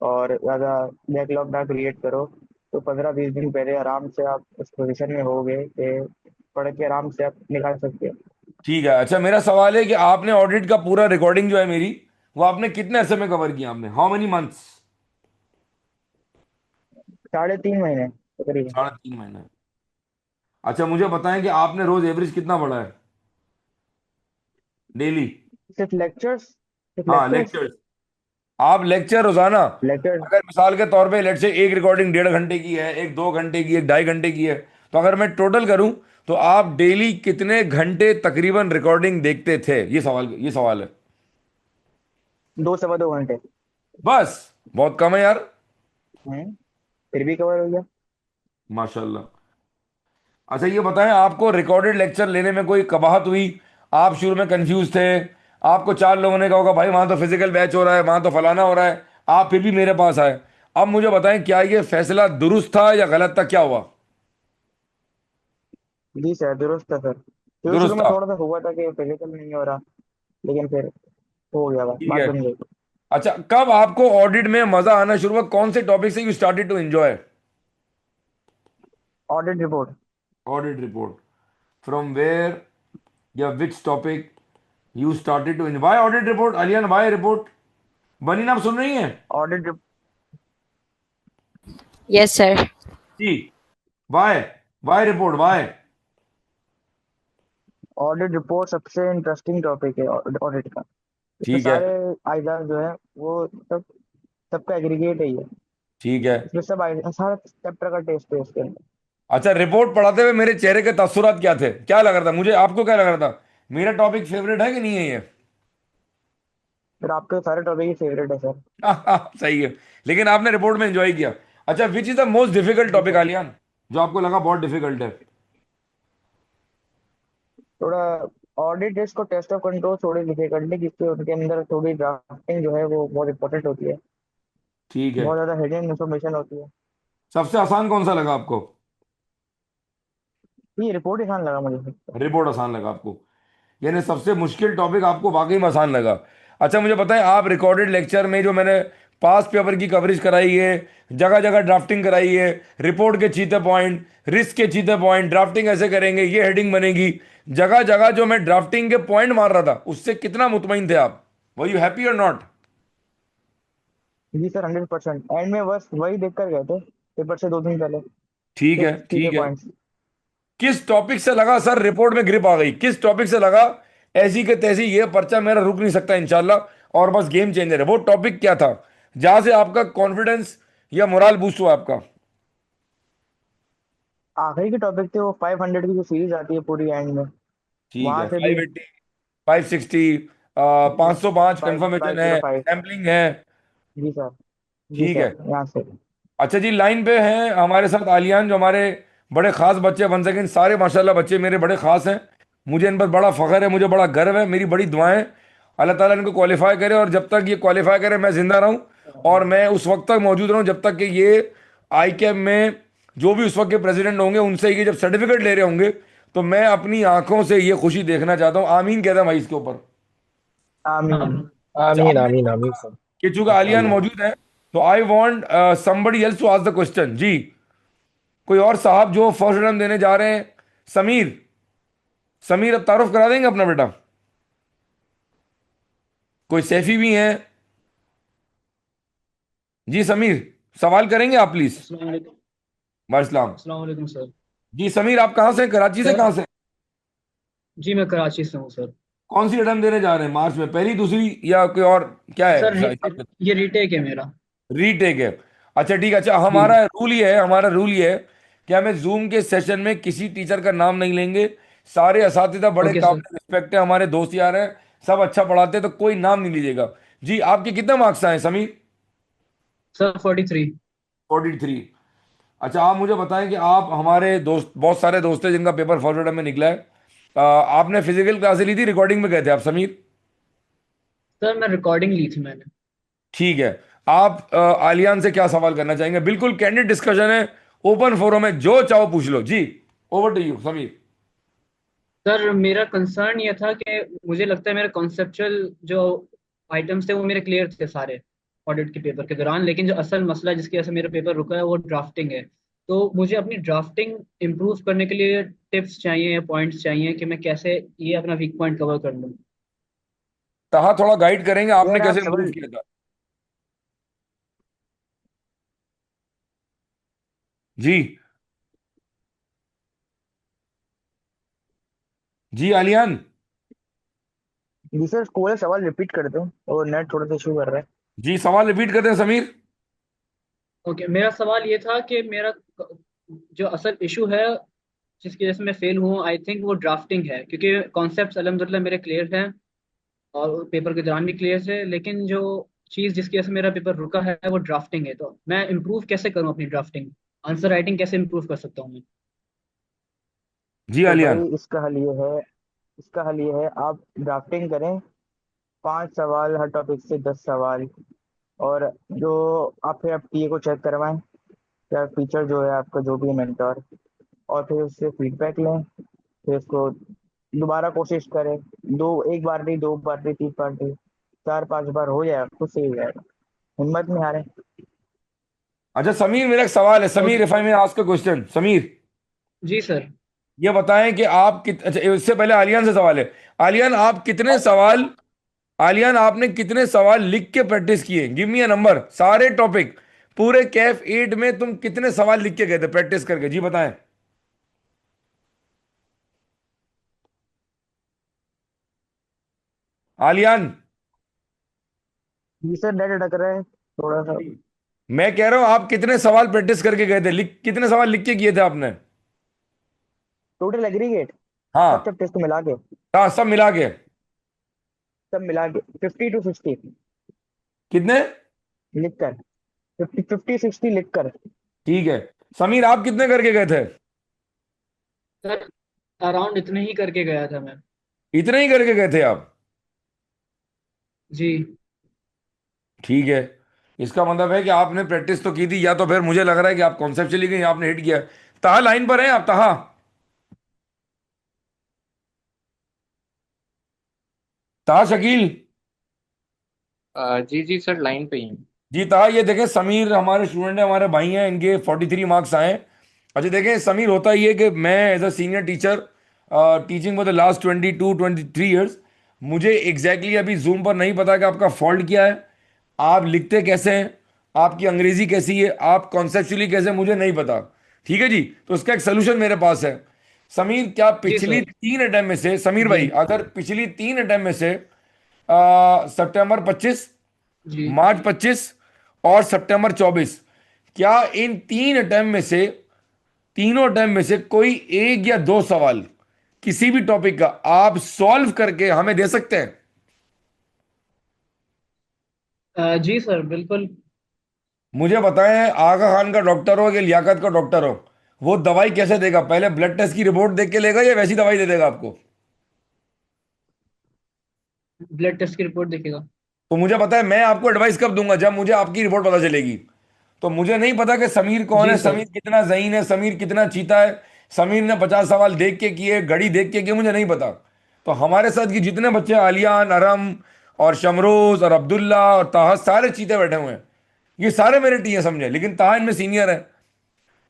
और ज़्यादा बैकलॉग ना क्रिएट करो, तो 15-20 दिन पहले आराम से आप उस पोजीशन में होगे कि पढ़ के आराम से आप निकाल सकते हो। ठीक है। अच्छा, मेरा सवाल है कि आपने ऑडिट का पूरा रिकॉर्डिंग जो है मेरी, वो आपने कितने अरसे में कवर किया? आपने हाउ मेनी मंथ्स? 3.5 महीने तकरीबन। 3.5 महीने। अच्छा, मुझे बताएं कि आपने रोज एवरेज कितना पढ़ा है, डेली? सिर्फ लेक्चर्स, सिर्फ हाँ, लेक्चर्स। लेक्चर्स। आप लेक्चर रोजाना, लेक्चर। अगर मिसाल के तौर पे लेट से एक रिकॉर्डिंग 1.5 घंटे की है, एक 2 घंटे की, एक 2.5 घंटे की है, तो अगर मैं टोटल करूं तो आप डेली कितने घंटे तकरीबन रिकॉर्डिंग देखते थे? ये सवाल है। 2 सवा 2 घंटे। बस? बहुत कम है यार। फिर भी कवर हो गया। माशाल्लाह। अच्छा, ये बताएं, आपको रिकॉर्डेड लेक्चर लेने में कोई कबाहत हुई? आप शुरू में कंफ्यूज थे, आपको 4 लोगों ने कहा होगा भाई वहां तो फिजिकल बैच हो रहा है, वहां तो फलाना हो रहा है, आप फिर भी मेरे पास आए। अब मुझे बताएं, क्या ये फैसला दुरुस्त था या गलत था, क्या हुआ? जी सर, दुरुस्त था सर। शुरू शुरू दुरुस्त में था? थोड़ा सा हुआ था कि फिजिकल नहीं हो रहा, लेकिन फिर हो गया, बात ठीक बात है। बन गई। अच्छा, कब आपको ऑडिट में मजा आना शुरू हुआ? कौन से टॉपिक से you started to enjoy audit report. Audit report? From where या which topic you started to enjoy? Why audit report Aliyan, why report? Bani, आप सुन रही हैं? ऑडिट। Yes sir. जी। Why? Why report, why? Audit report सबसे interesting topic है audit का। इसमें ठीक है। सारे आइजाज जो है वो सब, सबका एग्रीगेट है ये। ठीक है। इसमें सब सारा चैप्टर का टेस्ट है इसके अंदर। अच्छा, रिपोर्ट पढ़ाते हुए मेरे चेहरे के तासुरात क्या थे, क्या लग रहा था मुझे, आपको क्या लग रहा था? मेरा टॉपिक फेवरेट है कि नहीं है ये? फिर आपके सारे टॉपिक ही फेवरेट है सर। सही है। लेकिन आपने रिपोर्ट में एंजॉय किया। अच्छा, which is the most difficult जी टॉपिक सर। आलियान, जो आपको लगा बहुत डिफिकल्ट है? थोड़ा ऑडिट डेस्क को टेस्ट ऑफ कंट्रोल थोड़ी लिखे करने, जिससे उनके अंदर थोड़ी ड्राफ्टिंग जो है वो बहुत इंपॉर्टेंट होती है। ठीक है। बहुत ज्यादा हिडन इन्फॉर्मेशन होती है। सबसे आसान कौन सा लगा आपको? ये रिपोर्ट आसान लगा मुझे। रिपोर्ट आसान लगा आपको, यानी सबसे मुश्किल टॉपिक आपको वाकई में आसान लगा। अच्छा, मुझे बताएं, आप रिकॉर्डेड लेक्चर में जो मैंने पास पेपर की कवरेज कराई है, जगह जगह ड्राफ्टिंग कराई है, रिपोर्ट के चीते पॉइंट, रिस्क के चीते पॉइंट, ड्राफ्टिंग ऐसे करेंगे, ये हेडिंग बनेगी, जगह जगह जो मैं ड्राफ्टिंग के पॉइंट मार रहा था, उससे कितना मुतमईन थे आप? वर यू हैप्पी और नॉट? जी सर, 100%। एंड में बस वही देख कर गए थे पेपर से 2 दिन पहले, ठीक है। सिर्फ की ठीक है। पॉइंट्स। किस टॉपिक से लगा सर रिपोर्ट में ग्रिप आ गई? किस टॉपिक से लगा ऐसी के तैसी, ये पर्चा मेरा रुक नहीं सकता इंशाल्लाह, और बस गेम चेंजर है? वो टॉपिक क्या था जहां से आपका कॉन्फिडेंस या मोरल बूस्ट हुआ आपका? आखिरी के टॉपिक थे वो 500 की जो सीरीज आती है पूरी एंड में, ठीक है, वहां से भी। 580, 560, जी, 505 फाइव कंफर्मेशन फाइव है, जीरो फाइव सैम्पलिंग है। जी सर। जी ठीक है। सर, यहाँ से। अच्छा जी, लाइन पे हैं हमारे साथ आलियान, जो हमारे बड़े खास बच्चे बन सकें। सारे माशाल्लाह बच्चे मेरे बड़े खास हैं, मुझे इन पर बड़ा फख्र है, मुझे बड़ा गर्व है। मेरी बड़ी दुआएं, अल्लाह ताला इनको क्वालिफाई करे, और जब तक ये क्वालिफाई करे मैं जिंदा रहूं, और मैं उस वक्त तक मौजूद रहूं जब तक कि ये आई कैम में जो भी उस वक्त के प्रेसिडेंट होंगे उनसे ये जब सर्टिफिकेट ले रहे होंगे, तो मैं अपनी आंखों से ये खुशी देखना चाहता हूँ। आमीन कहता भाई इसके ऊपर। आमीन। अच्छा, आमीन अब आमीन आमीन सर। कि चूंकि आलियान इंशाल्लाह। मौजूद है, तो I want somebody else to ask the question जी। कोई और साहब जो फर्स्ट रन देने जा रहे हैं? समीर, समीर अब तारुफ करा देंगे अपना बेटा? कोई सैफी भी हैं? जी समीर, सवाल करेंगे आप प्लीज। अस्सलाम वालेकुम। वालेकुम। अस्सलाम वालेकुम सर। जी समीर, आप कहाँ से हैं? कराची से? सर, कहाँ से? जी मैं कराची से हूँ सर। कौन सी रिटर्न देने जा रहे हैं मार्च में, पहली दूसरी या कोई और? क्या है सर हिसाब? ये रीटेक है मेरा। रीटेक है। अच्छा ठीक है। अच्छा, जी। हमारा रूल ये है कि हमें जूम के सेशन में किसी टीचर का नाम नहीं लेंगे। सारे असातिज़ा बड़े ओके सर। काबिल रिस्पेक्ट है, हमारे दोस्त यार हैं, सब अच्छा पढ़ाते हैं, तो कोई नाम नहीं लीजिएगा। जी, आपके कितने मार्क्स आए समीर? सर 43। 43। अच्छा, आप मुझे बताएं कि आप, हमारे दोस्त, बहुत सारे दोस्त हैं जिनका पेपर फॉरवर्ड में निकला है। आपने फिजिकल क्लासेस ली थी, रिकॉर्डिंग में गए थे आप समीर? सर मैं रिकॉर्डिंग ली थी मैंने। ठीक है। आप आलियान से क्या सवाल करना चाहेंगे? बिल्कुल कैंडिड डिस्कशन है, ओपन फोरम है, जो चाहो पूछ लो जी। Over to you Sameer. Sir मेरा कंसर्न ये था कि मुझे लगता है मेरे कॉन्सेप्चुअल जो आइटम्स थे वो मेरे क्लियर थे सारे ऑडिट के पेपर के दौरान, लेकिन जो असल मसला जिसकी वजह से मेरा पेपर रुका है वो ड्राफ्टिंग है। तो मुझे अपनी ड्राफ्टिंग इम्प्रूव करने के लिए टिप्स चाहिए या पॉइंट्स चाहिए कि मैं कैसे ये अपना वीक पॉइंट कवर कर लूँ। तहा थोड़ा गाइड करेंगे आपने यार आप कैसे सवाल। इम्प्रूव किया था? जी। जी आलियान। जी सर, कोई सवाल रिपीट कर दो, और नेट थोड़ा सा इशू कर रहा है। जी, सवाल रिपीट करते हैं समीर। ओके, मेरा सवाल ये था कि मेरा जो असल इशू है जिसकी वजह से मैं फेल हूँ आई थिंक वो ड्राफ्टिंग है, क्योंकि कॉन्सेप्ट्स अलहमदिल्ला मेरे क्लियर हैं और पेपर के दौरान भी क्लियर थे, लेकिन जो चीज़ जिसकी वजह से मेरा पेपर रुका है वो ड्राफ्टिंग है। तो मैं इम्प्रूव कैसे करूँ अपनी ड्राफ्टिंग, आंसर राइटिंग कैसे इम्प्रूव कर सकता हूँ मैं? जी तो आलियान। भाई इसका हल ये है आप ड्राफ्टिंग करें, 5 सवाल हर टॉपिक से, 10 सवाल। और जो आप फिर आप टीए को चेक करवाएं, या टीचर जो है आपका जो भी मेंटर, और फिर उससे फीडबैक लें। फिर उसको दोबारा कोशिश करें, दो, एक बार नहीं, 2 बार नहीं, 3 बार नहीं, 4-5 बार हो जाएगा, खुद से ही हो जाएगा। हिम्मत नहीं हारे। अच्छा समीर, मेरा एक सवाल है Sameer, okay. If I may ask a question Sameer. जी सर। ये बताएं कि आप अच्छा, इससे पहले आलियान से सवाल है। आलियान, आप कितने सवाल, आलियान आपने कितने सवाल लिख के प्रैक्टिस किए? गिव मी अ नंबर, सारे टॉपिक, पूरे कैफ 8 में तुम कितने सवाल लिख के गए थे प्रैक्टिस करके? जी बताएं। आलियान। जी सर, नेट अटक रहा है थोड़ा सा। मैं कह रहा हूं आप कितने सवाल प्रैक्टिस करके गए थे, कितने सवाल लिख के किए थे आपने? टोटल एग्रीगेट, सब हाँ। सब टेस्ट मिला के, हाँ, सब मिला के। सब मिला के 50 to 50 कितने? लिख कर, 50-60 लिख कर। ठीक है। समीर, आप कितने करके गए थे? सर अराउंड इतने ही करके गया था मैं। इतने ही करके गए थे आप? जी। ठीक है। इसका मतलब है कि आपने प्रैक्टिस तो की थी, या तो फिर मुझे लग रहा है कि आप कॉन्सेप्ट चली गई, आपने हिट किया। तहा लाइन पर हैं आप? तहा, तहा शकील। जी जी सर, लाइन पे ही हूँ। जी तहा, ये देखें समीर हमारे स्टूडेंट हैं, हमारे भाई हैं, इनके 43 मार्क्स आए हैं। अच्छा देखें समीर, होता ही है कि मैं as a senior teacher, teaching for the last 22-23 years, मुझे एग्जैक्टली अभी जूम पर नहीं पता कि आपका फॉल्ट क्या है, आप लिखते कैसे हैं, आपकी अंग्रेजी कैसी है, आप कॉन्सेप्चुअली कैसे, मुझे नहीं पता। ठीक है जी, तो उसका एक सोल्यूशन मेरे पास है। समीर, क्या जी पिछली सर। 3 अटेम्प्ट में से, समीर जी। भाई, अगर पिछली 3 अटेम्प्ट में से सितंबर 25, जी। मार्च 25 और सितंबर 24। क्या इन तीन अटेम्प्ट में से, तीनों अटेम्प्ट में से कोई एक या दो सवाल किसी भी टॉपिक का आप सॉल्व करके हमें दे सकते हैं? जी सर बिल्कुल। मुझे बताएं, आगा खान का डॉक्टर हो कि लियाकत का डॉक्टर हो, वो दवाई कैसे देगा? पहले ब्लड टेस्ट की रिपोर्ट देख के लेगा या वैसी दवाई दे देगा आपको? ब्लड टेस्ट की रिपोर्ट देखेगा। तो मुझे पता है, मैं आपको एडवाइस कब दूंगा, जब मुझे आपकी रिपोर्ट पता चलेगी। तो मुझे नहीं पता कि समीर कौन जी है, सर। समीर कितना जहीन है, समीर कितना चीता है, समीर ने 50 सवाल देख के किए, घड़ी देख के किए, मुझे नहीं पता। तो हमारे साथ ये जितने बच्चे, आलियान, अरम और शमरोज और अब्दुल्ला और ताहा, सारे चीते बैठे हुए हैं। ये सारे मेरे टी है, समझे, लेकिन ताहा इनमें सीनियर है।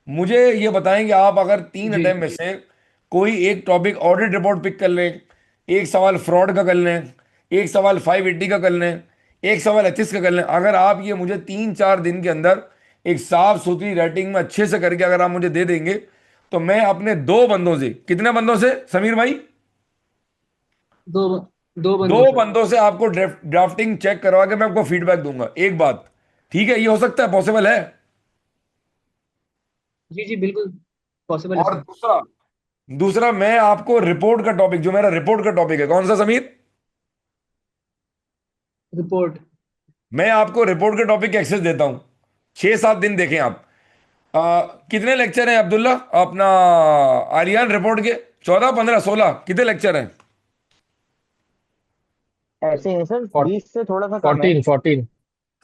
मुझे ये बताएं कि आप अगर तीन जी अटेम्प्ट में से कोई एक टॉपिक ऑडिट रिपोर्ट पिक कर लें, एक सवाल फ्रॉड का कर लें, एक सवाल 580 का कर लें, एक सवाल एथिक्स का कर लें, अगर आप ये मुझे 3-4 दिन के अंदर एक साफ सुथरी राइटिंग में अच्छे से करके अगर आप मुझे दे देंगे, तो मैं अपने दो बंदों से, कितने बंदों से समीर भाई? दो दो दो बंदों से। बंदों से आपको ड्राफ्टिंग चेक करवा के मैं आपको फीडबैक दूंगा। एक बात ठीक है, ये हो सकता है, पॉसिबल है? जी जी बिल्कुल पॉसिबल है और सर। दूसरा, दूसरा मैं आपको रिपोर्ट का टॉपिक, जो मेरा रिपोर्ट का टॉपिक है, कौन सा समीर? रिपोर्ट। मैं आपको रिपोर्ट के टॉपिक की एक्सेस देता हूं। 6-7 दिन देखें आप। कितने लेक्चर हैं अब्दुल्ला अपना, आर्यन रिपोर्ट के? 14, 15, 16 कितने लेक्चर हैं? ऐसे हैं सर, फोर्ट 20 से थोड़ा सा कम है। 14 14।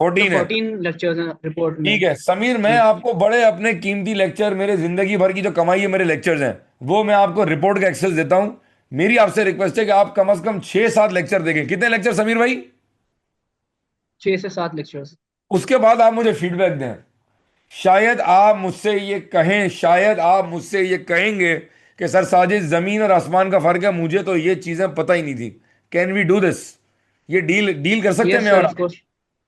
सर 14 है। 14 लेक्चर्स हैं रिपोर्ट में। ठीक है समीर, मैं जी आपको बड़े अपने कीमती लेक्चर, मेरे जिंदगी भर की जो कमाई है मेरे लेक्चर्स हैं, वो मैं आपको रिपोर्ट का एक्सेस देता हूं। मेरी आपसे रिक्वेस्ट है कि आप कम से कम 6-7 लेक्चर देखें। कितने लेक्चर समीर भाई? 6 से 7 लेक्चर्स। उसके बाद आप मुझे फीडबैक दें। शायद आप मुझसे ये कहें, शायद आप मुझसे ये कहेंगे कि सर साजिद, जमीन और आसमान का फर्क है, मुझे तो ये चीजें पता ही नहीं थी। Can we do this? ये डील डील कर सकते हैं यस मैं और सर ऑफ आप? कोर्स।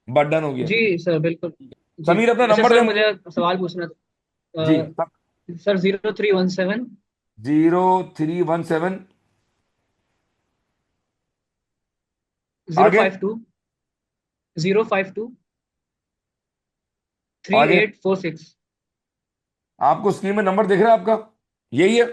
बात डन हो गया। जी सर बिल्कुल। जी। समीर अपना अच्छा नंबर सर दे मुझे मुझे। सवाल पूछना जी। था। सर 0317 0317। 0 आगे। 5 2 0 5 2 थ्री आगे। एट फोर सिक्स आपको स्क्रीन में नंबर दिख रहा है आपका? यही है?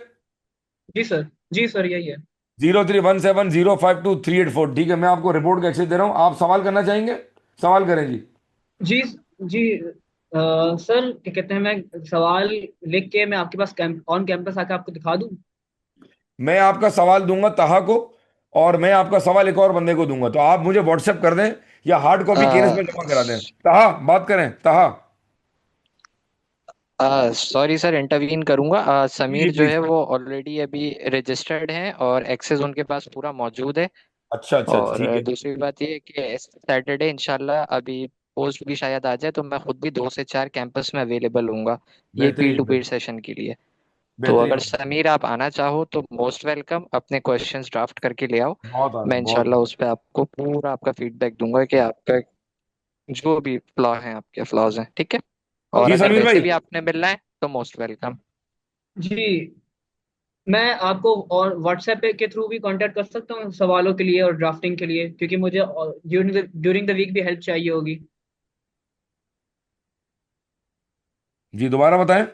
जी सर। जी सर यही है। 0317 052 384। ठीक है, मैं आपको रिपोर्ट का एक्सेस दे रहा हूं। आप सवाल करना चाहेंगे? सवाल करें जी। जी जी। सर क्या कहते हैं, मैं सवाल लिख के मैं आपके पास ऑन कैंपस आके आपको दिखा दूं। मैं आपका सवाल दूंगा तहा को, और मैं आपका सवाल एक और बंदे को दूंगा, तो आप मुझे व्हाट्सएप कर दें या हार्ड कॉपी केरस में जमा करा दें। तहा, बात करें तहा। सॉरी सर, इंटरवीन करूंगा। जी जी समीर जो प्लीज। है वो ऑलरेडी अभी रजिस्टर्ड है और एक्सेस उनके पास पूरा मौजूद है। अच्छा अच्छा अच्छा, और ठीक है। दूसरी बात ये है कि सैटरडे इंशाल्लाह अभी पोस्ट भी शायद आ जाए तो मैं खुद भी 2 से 4 कैंपस में अवेलेबल होऊंगा ये पीर टू बेहतरीन पीर सेशन के लिए। तो अगर बेहतरीन। समीर आप आना चाहो तो मोस्ट वेलकम, अपने क्वेश्चंस ड्राफ्ट करके ले आओ। बहुत आगे, मैं बहुत इंशाल्लाह आगे। उस पर आपको पूरा आपका फीडबैक दूंगा कि आपका जो भी फ्लॉ है, आपके फ्लॉज हैं, ठीक है। और जी अगर समीर वैसे भाई। भी आपने मिलना है तो मोस्ट वेलकम। जी मैं आपको और व्हाट्सएप के थ्रू भी कांटेक्ट कर सकता हूँ सवालों के लिए और ड्राफ्टिंग के लिए, क्योंकि मुझे ड्यूरिंग द वीक भी हेल्प चाहिए होगी। जी दोबारा बताएं।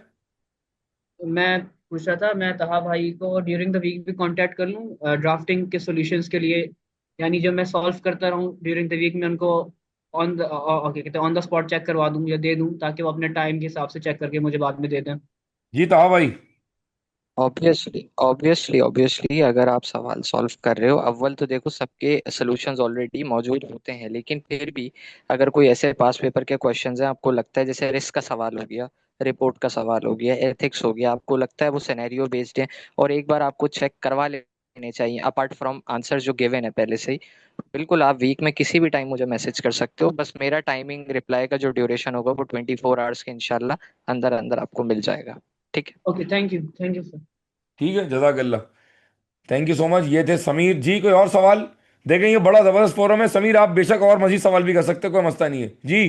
मैं पूछ रहा था, मैं तहा भाई को ड्यूरिंग द वीक भी कांटेक्ट कर लूँ ड्राफ्टिंग के सॉल्यूशंस के लिए, यानी जब मैं सॉल्व करता रहूँ ड्यूरिंग द वीक में उनको ऑन द ओके कहते हैं ऑन द स्पॉट चेक करवा दूँ या दे दूँ, ताकि वो अपने टाइम के हिसाब से चेक करके मुझे बाद में दे दें। जी तहा भाई। ऑब्वियसली ऑब्वियसली ऑब्वियसली, अगर आप सवाल सॉल्व कर रहे हो, अव्वल तो देखो सबके सॉल्यूशंस ऑलरेडी मौजूद होते हैं, लेकिन फिर भी अगर कोई ऐसे पास पेपर के क्वेश्चंस हैं, आपको लगता है जैसे रिस्क का सवाल हो गया, रिपोर्ट का सवाल हो गया, एथिक्स हो गया, आपको लगता है वो सिनेरियो बेस्ड है और एक बार आपको चेक करवा लेने चाहिए अपार्ट फ्रॉम आंसर जो गिवन है पहले से ही, बिल्कुल आप वीक में किसी भी टाइम मुझे मैसेज कर सकते हो। बस मेरा टाइमिंग रिप्लाई का जो ड्यूरेशन होगा वो 24 आवर्स के इंशाल्लाह अंदर अंदर आपको मिल जाएगा, ठीक है। Okay thank you sir. ठीक है, जजाकल्ला। Thank you so much. ये थे समीर जी। कोई और सवाल? देखें, ये बड़ा जबरदस्त फोरम है समीर, आप बेशक और मजीद सवाल भी कर सकते हो, कोई मसला नहीं है जी।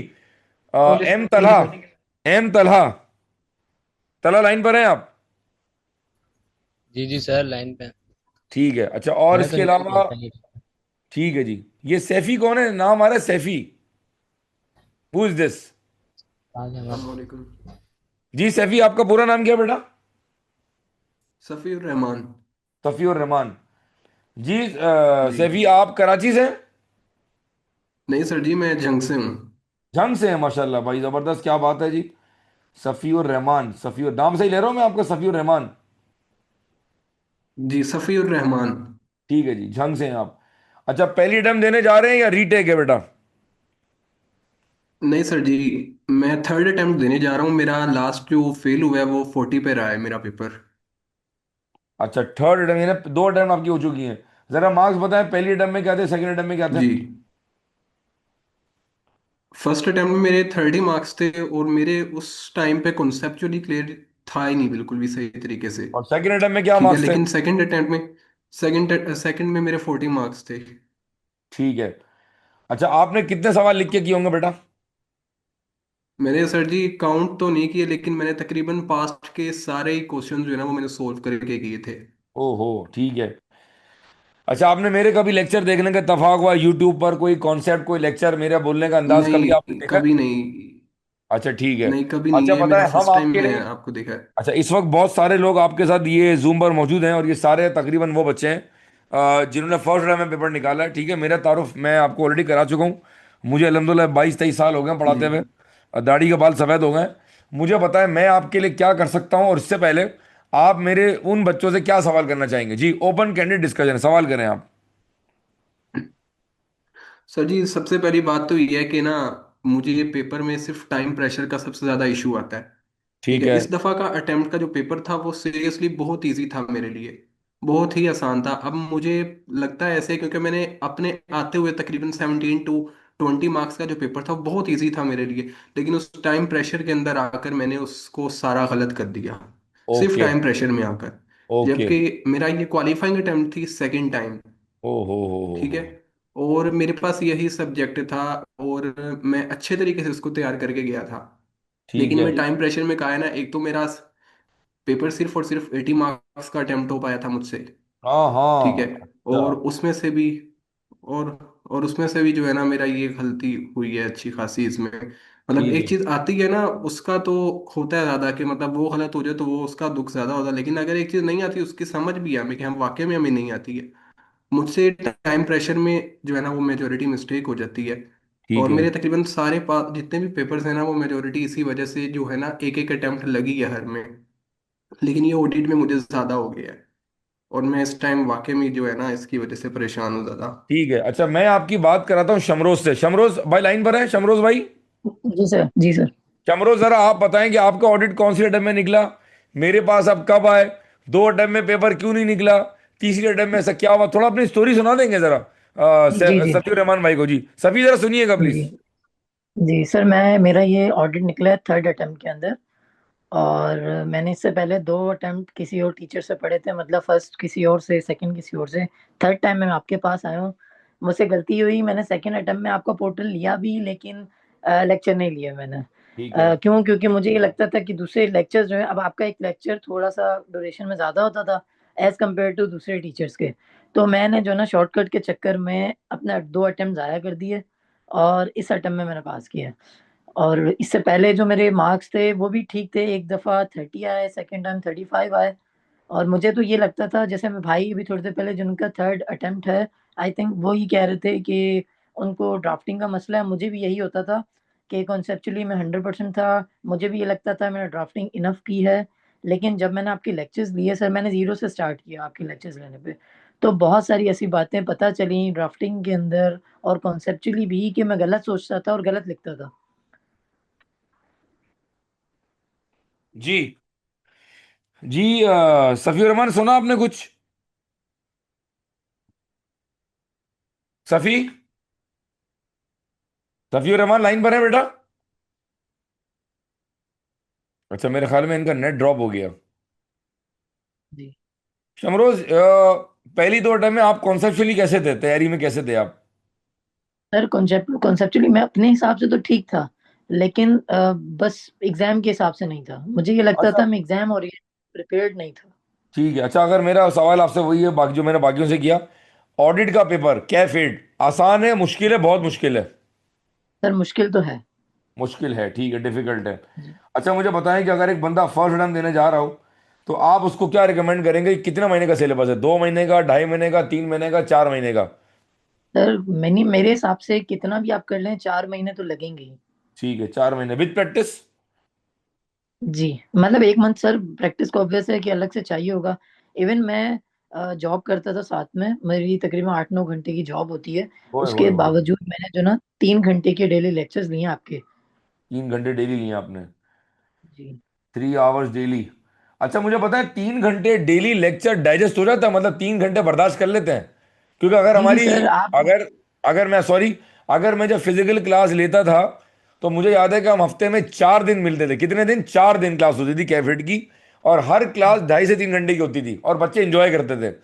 Okay um thank you Talha. Sir. Um Talha. Talha line पर हैं आप? जी जी सर, लाइन पे। ठीक है, अच्छा, और मैं तो इसके निकल गया अलावा? था ये। ठीक है जी। ये सैफी कौन है? नाम आ रहा है सैफी। Who is this? धन्यवाद। अस्सलामुअलैकुम। जी सैफी, आपका पूरा नाम क्या है बेटा? सफ़ीर रहमान। सफीउर रहमान। जी जी। सैफी, आप कराची से हैं? नहीं सर जी, मैं जंग से हूँ। जंग से हैं, माशाल्लाह भाई, जबरदस्त, क्या बात है जी। सफीउर रहमान, सफीउर नाम सही ले रहा हूँ मैं आपका, सफीउर रहमान? जी, सफ़ीर रहमान। ठीक है जी, झंग से हैं आप। अच्छा, पहली अटेम्प्ट देने जा रहे हैं या रीटेक है बेटा? नहीं सर जी, मैं थर्ड अटेम्प्ट देने जा रहा हूँ। मेरा लास्ट जो फेल हुआ है वो 40 पे रहा है मेरा पेपर। अच्छा, थर्ड अटेम्प्ट, यानी दो अटेम्प्ट आपकी हो चुकी हैं। जरा मार्क्स बताएं, पहली अटेम्प्ट में क्या थे, सेकंड अटेम्प्ट में क्या थे? जी, फर्स्ट अटेम्प्ट में मेरे 30 मार्क्स थे और मेरे उस टाइम पे कॉन्सेप्चुअली क्लियर था ही नहीं बिल्कुल भी सही तरीके से। और सेकंड अटेम्प्ट में क्या ठीक है, मार्क्स थे? लेकिन सेकंड अटेम्प्ट में सेकंड में मेरे 40 मार्क्स थे। ठीक है। अच्छा, आपने कितने सवाल लिख के किए होंगे बेटा? मैंने सर जी काउंट तो नहीं किए, लेकिन मैंने तकरीबन पास्ट के सारे ही क्वेश्चन जो है ना वो मैंने सोल्व करके किए थे। ओहो, ठीक है। अच्छा, आपने मेरे कभी लेक्चर देखने का इत्तेफाक हुआ यूट्यूब पर, कोई कॉन्सेप्ट, कोई लेक्चर, मेरे बोलने का अंदाज कभी आपने नहीं, देखा है? कभी नहीं। अच्छा, ठीक है। नहीं, कभी नहीं अच्छा, है, पता मेरा है हम फर्स्ट टाइम आपके मैं लिए, आपको देखा है। अच्छा, इस वक्त बहुत सारे लोग आपके साथ ये जूम पर मौजूद हैं, और ये सारे तकरीबन वो बच्चे हैं जिन्होंने फर्स्ट रैंक में पेपर निकाला है। ठीक है, मेरा तारुफ मैं आपको ऑलरेडी करा चुका हूँ। मुझे अल्हम्दुलिल्लाह 22-23 साल हो गए हैं जी। पढ़ाते हुए। दाढ़ी के बाल सफ़ेद हो गए हैं। मुझे बताएं मैं आपके लिए क्या कर सकता हूँ, और इससे पहले आप मेरे उन बच्चों से क्या सवाल करना चाहेंगे? जी, ओपन कैंडिड डिस्कशन, सवाल करें आप। सर जी, सबसे पहली बात तो ये है कि ना, मुझे ये पेपर में सिर्फ टाइम प्रेशर का सबसे ज़्यादा इशू आता है। ठीक ठीक है, है। इस दफ़ा का अटेम्प्ट का जो पेपर था वो सीरियसली बहुत इजी था मेरे लिए। बहुत ही आसान था। अब मुझे लगता है ऐसे, क्योंकि मैंने अपने आते हुए तकरीबन 17 to 20 मार्क्स का जो पेपर था वो बहुत इजी था मेरे लिए। लेकिन उस टाइम प्रेशर के अंदर आकर मैंने उसको सारा गलत कर दिया, सिर्फ ओके। टाइम प्रेशर में आकर। ओके। जबकि मेरा ये क्वालिफाइंग अटेम्प्ट थी सेकेंड टाइम। ओ ठीक है, हो। और मेरे पास यही सब्जेक्ट था और मैं अच्छे तरीके से उसको तैयार करके गया था। ठीक लेकिन है। मैं टाइम प्रेशर में कहा है ना, एक तो मेरा पेपर सिर्फ और सिर्फ 80 मार्क्स का अटेम्प्ट हो पाया था मुझसे। हाँ ठीक है, हाँ। अच्छा। और उसमें से भी और और उसमें से भी जो है ना मेरा ये गलती हुई है अच्छी खासी इसमें। मतलब ठीक एक है। चीज आती है ना उसका तो होता है ज्यादा, कि मतलब वो गलत हो जाए तो वो उसका दुख ज्यादा होता है, लेकिन अगर एक चीज नहीं आती उसकी समझ भी हमें कि हम वाकई में हमें नहीं आती है। मुझसे टाइम प्रेशर में जो है ना वो मेजोरिटी मिस्टेक हो जाती है। ठीक और है। मेरे तकरीबन सारे जितने भी पेपर्स हैं ना वो मेजोरिटी इसी वजह से जो है ना एक एक अटेम्प्ट लगी है हर में। लेकिन ये ऑडिट में मुझे ज़्यादा हो गया है और मैं इस टाइम वाकई में जो है ना इसकी वजह से परेशान हूँ ज़्यादा। ठीक है। अच्छा, मैं आपकी बात कराता हूँ शमरोज से। शमरोज भाई लाइन पर है? शमरोज भाई, जी सर, जी सर। शमरोज जरा आप बताएं कि आपका ऑडिट कौन सी अटेम्प्ट में निकला, मेरे पास अब कब आए, दो अटेम्प्ट में पेपर क्यों नहीं निकला, तीसरी अटेम्प्ट में ऐसा क्या हुआ? थोड़ा अपनी स्टोरी सुना देंगे जरा जी जी सफीर रहमान भाई को। जी सफी, जरा सुनिएगा प्लीज। जी। जी सर, मैं मेरा ये ऑडिट निकला है थर्ड अटेम्प्ट के अंदर। और मैंने इससे पहले दो अटेम्प्ट किसी और टीचर से पढ़े थे, मतलब फर्स्ट किसी और से, सेकंड किसी और से। थर्ड टाइम मैं आपके पास आया हूँ। मुझसे गलती हुई, मैंने सेकंड अटेम्प्ट में आपका पोर्टल लिया भी, लेकिन लेक्चर नहीं लिया मैंने। ठीक है। क्यों? क्योंकि मुझे ये लगता था कि दूसरे लेक्चर जो है, अब आपका एक लेक्चर थोड़ा सा ड्यूरेशन में ज़्यादा होता था एज कम्पेयर टू दूसरे टीचर्स के। तो मैंने जो ना शॉर्टकट के चक्कर में अपने दो अटेम्प्ट ज़ाया कर दिए, और इस अटेम्प्ट में मैंने पास किया। और इससे पहले जो मेरे मार्क्स थे वो भी ठीक थे, एक दफ़ा 30 आए, सेकेंड टाइम 35 आए। और मुझे तो ये लगता था, जैसे मैं भाई अभी थोड़ी देर पहले जिनका थर्ड अटेम्प्ट है, आई थिंक वो ही कह रहे थे कि उनको ड्राफ्टिंग का मसला है। मुझे भी यही होता था कि कॉन्सेप्चुअली मैं 100% था। मुझे भी ये लगता था मैंने ड्राफ्टिंग इनफ की है। लेकिन जब मैंने आपके लेक्चर्स लिए सर, मैंने ज़ीरो से स्टार्ट किया आपके लेक्चर्स लेने पे, तो बहुत सारी ऐसी बातें पता चली ड्राफ्टिंग के अंदर, और कॉन्सेप्चुअली भी, कि मैं गलत सोचता था और गलत लिखता था। जी। जी सफी रहमान, सुना आपने कुछ? सफी, सफी रहमान लाइन पर है बेटा? अच्छा, मेरे ख्याल में इनका नेट ड्रॉप हो गया। जी शमरोज, पहली दो अटेम्प्ट में आप कॉन्सेप्चुअली कैसे थे, तैयारी में कैसे थे आप? सर, कॉन्सेप्चुअली मैं अपने हिसाब से तो ठीक था, लेकिन बस एग्जाम के हिसाब से नहीं था। मुझे ये लगता अच्छा, था मैं एग्जाम और प्रिपेयर्ड नहीं था। ठीक है। अच्छा, अगर मेरा सवाल आपसे वही है बाकी जो मैंने बाकियों से किया, ऑडिट का पेपर कैफेड आसान है, मुश्किल है, बहुत मुश्किल है? सर, मुश्किल तो है। मुश्किल है, ठीक है, डिफिकल्ट है। जी अच्छा मुझे बताएं कि अगर एक बंदा फर्स्ट टर्म देने जा रहा हो तो आप उसको क्या रिकमेंड करेंगे? कितने महीने का सिलेबस है? 2 महीने का, 2.5 महीने का, 3 महीने का, 4 महीने का? सर, मैंने मेरे हिसाब से कितना भी आप कर लें 4 महीने तो लगेंगे ही। ठीक है, 4 महीने विद प्रैक्टिस। जी, मतलब 1 मंथ सर प्रैक्टिस को ऑब्वियस है कि अलग से चाहिए होगा। इवन मैं जॉब करता था साथ में, मेरी तकरीबन 8-9 घंटे की जॉब होती है। होए होए उसके होए। बावजूद मैंने जो ना 3 घंटे के डेली लेक्चर्स लिए हैं आपके। 3 घंटे डेली लिए आपने? जी 3 आवर्स डेली। अच्छा मुझे पता है, 3 घंटे डेली लेक्चर डाइजेस्ट हो जाता है? मतलब 3 घंटे बर्दाश्त कर लेते हैं? क्योंकि अगर जी जी हमारी, सर आप। अगर अगर मैं सॉरी, अगर मैं जब फिजिकल क्लास लेता था तो मुझे याद है कि हम हफ्ते में 4 दिन मिलते थे। कितने दिन? 4 दिन क्लास होती थी कैफेट की। और हर क्लास 2.5 से 3 घंटे की होती थी और बच्चे एंजॉय करते थे।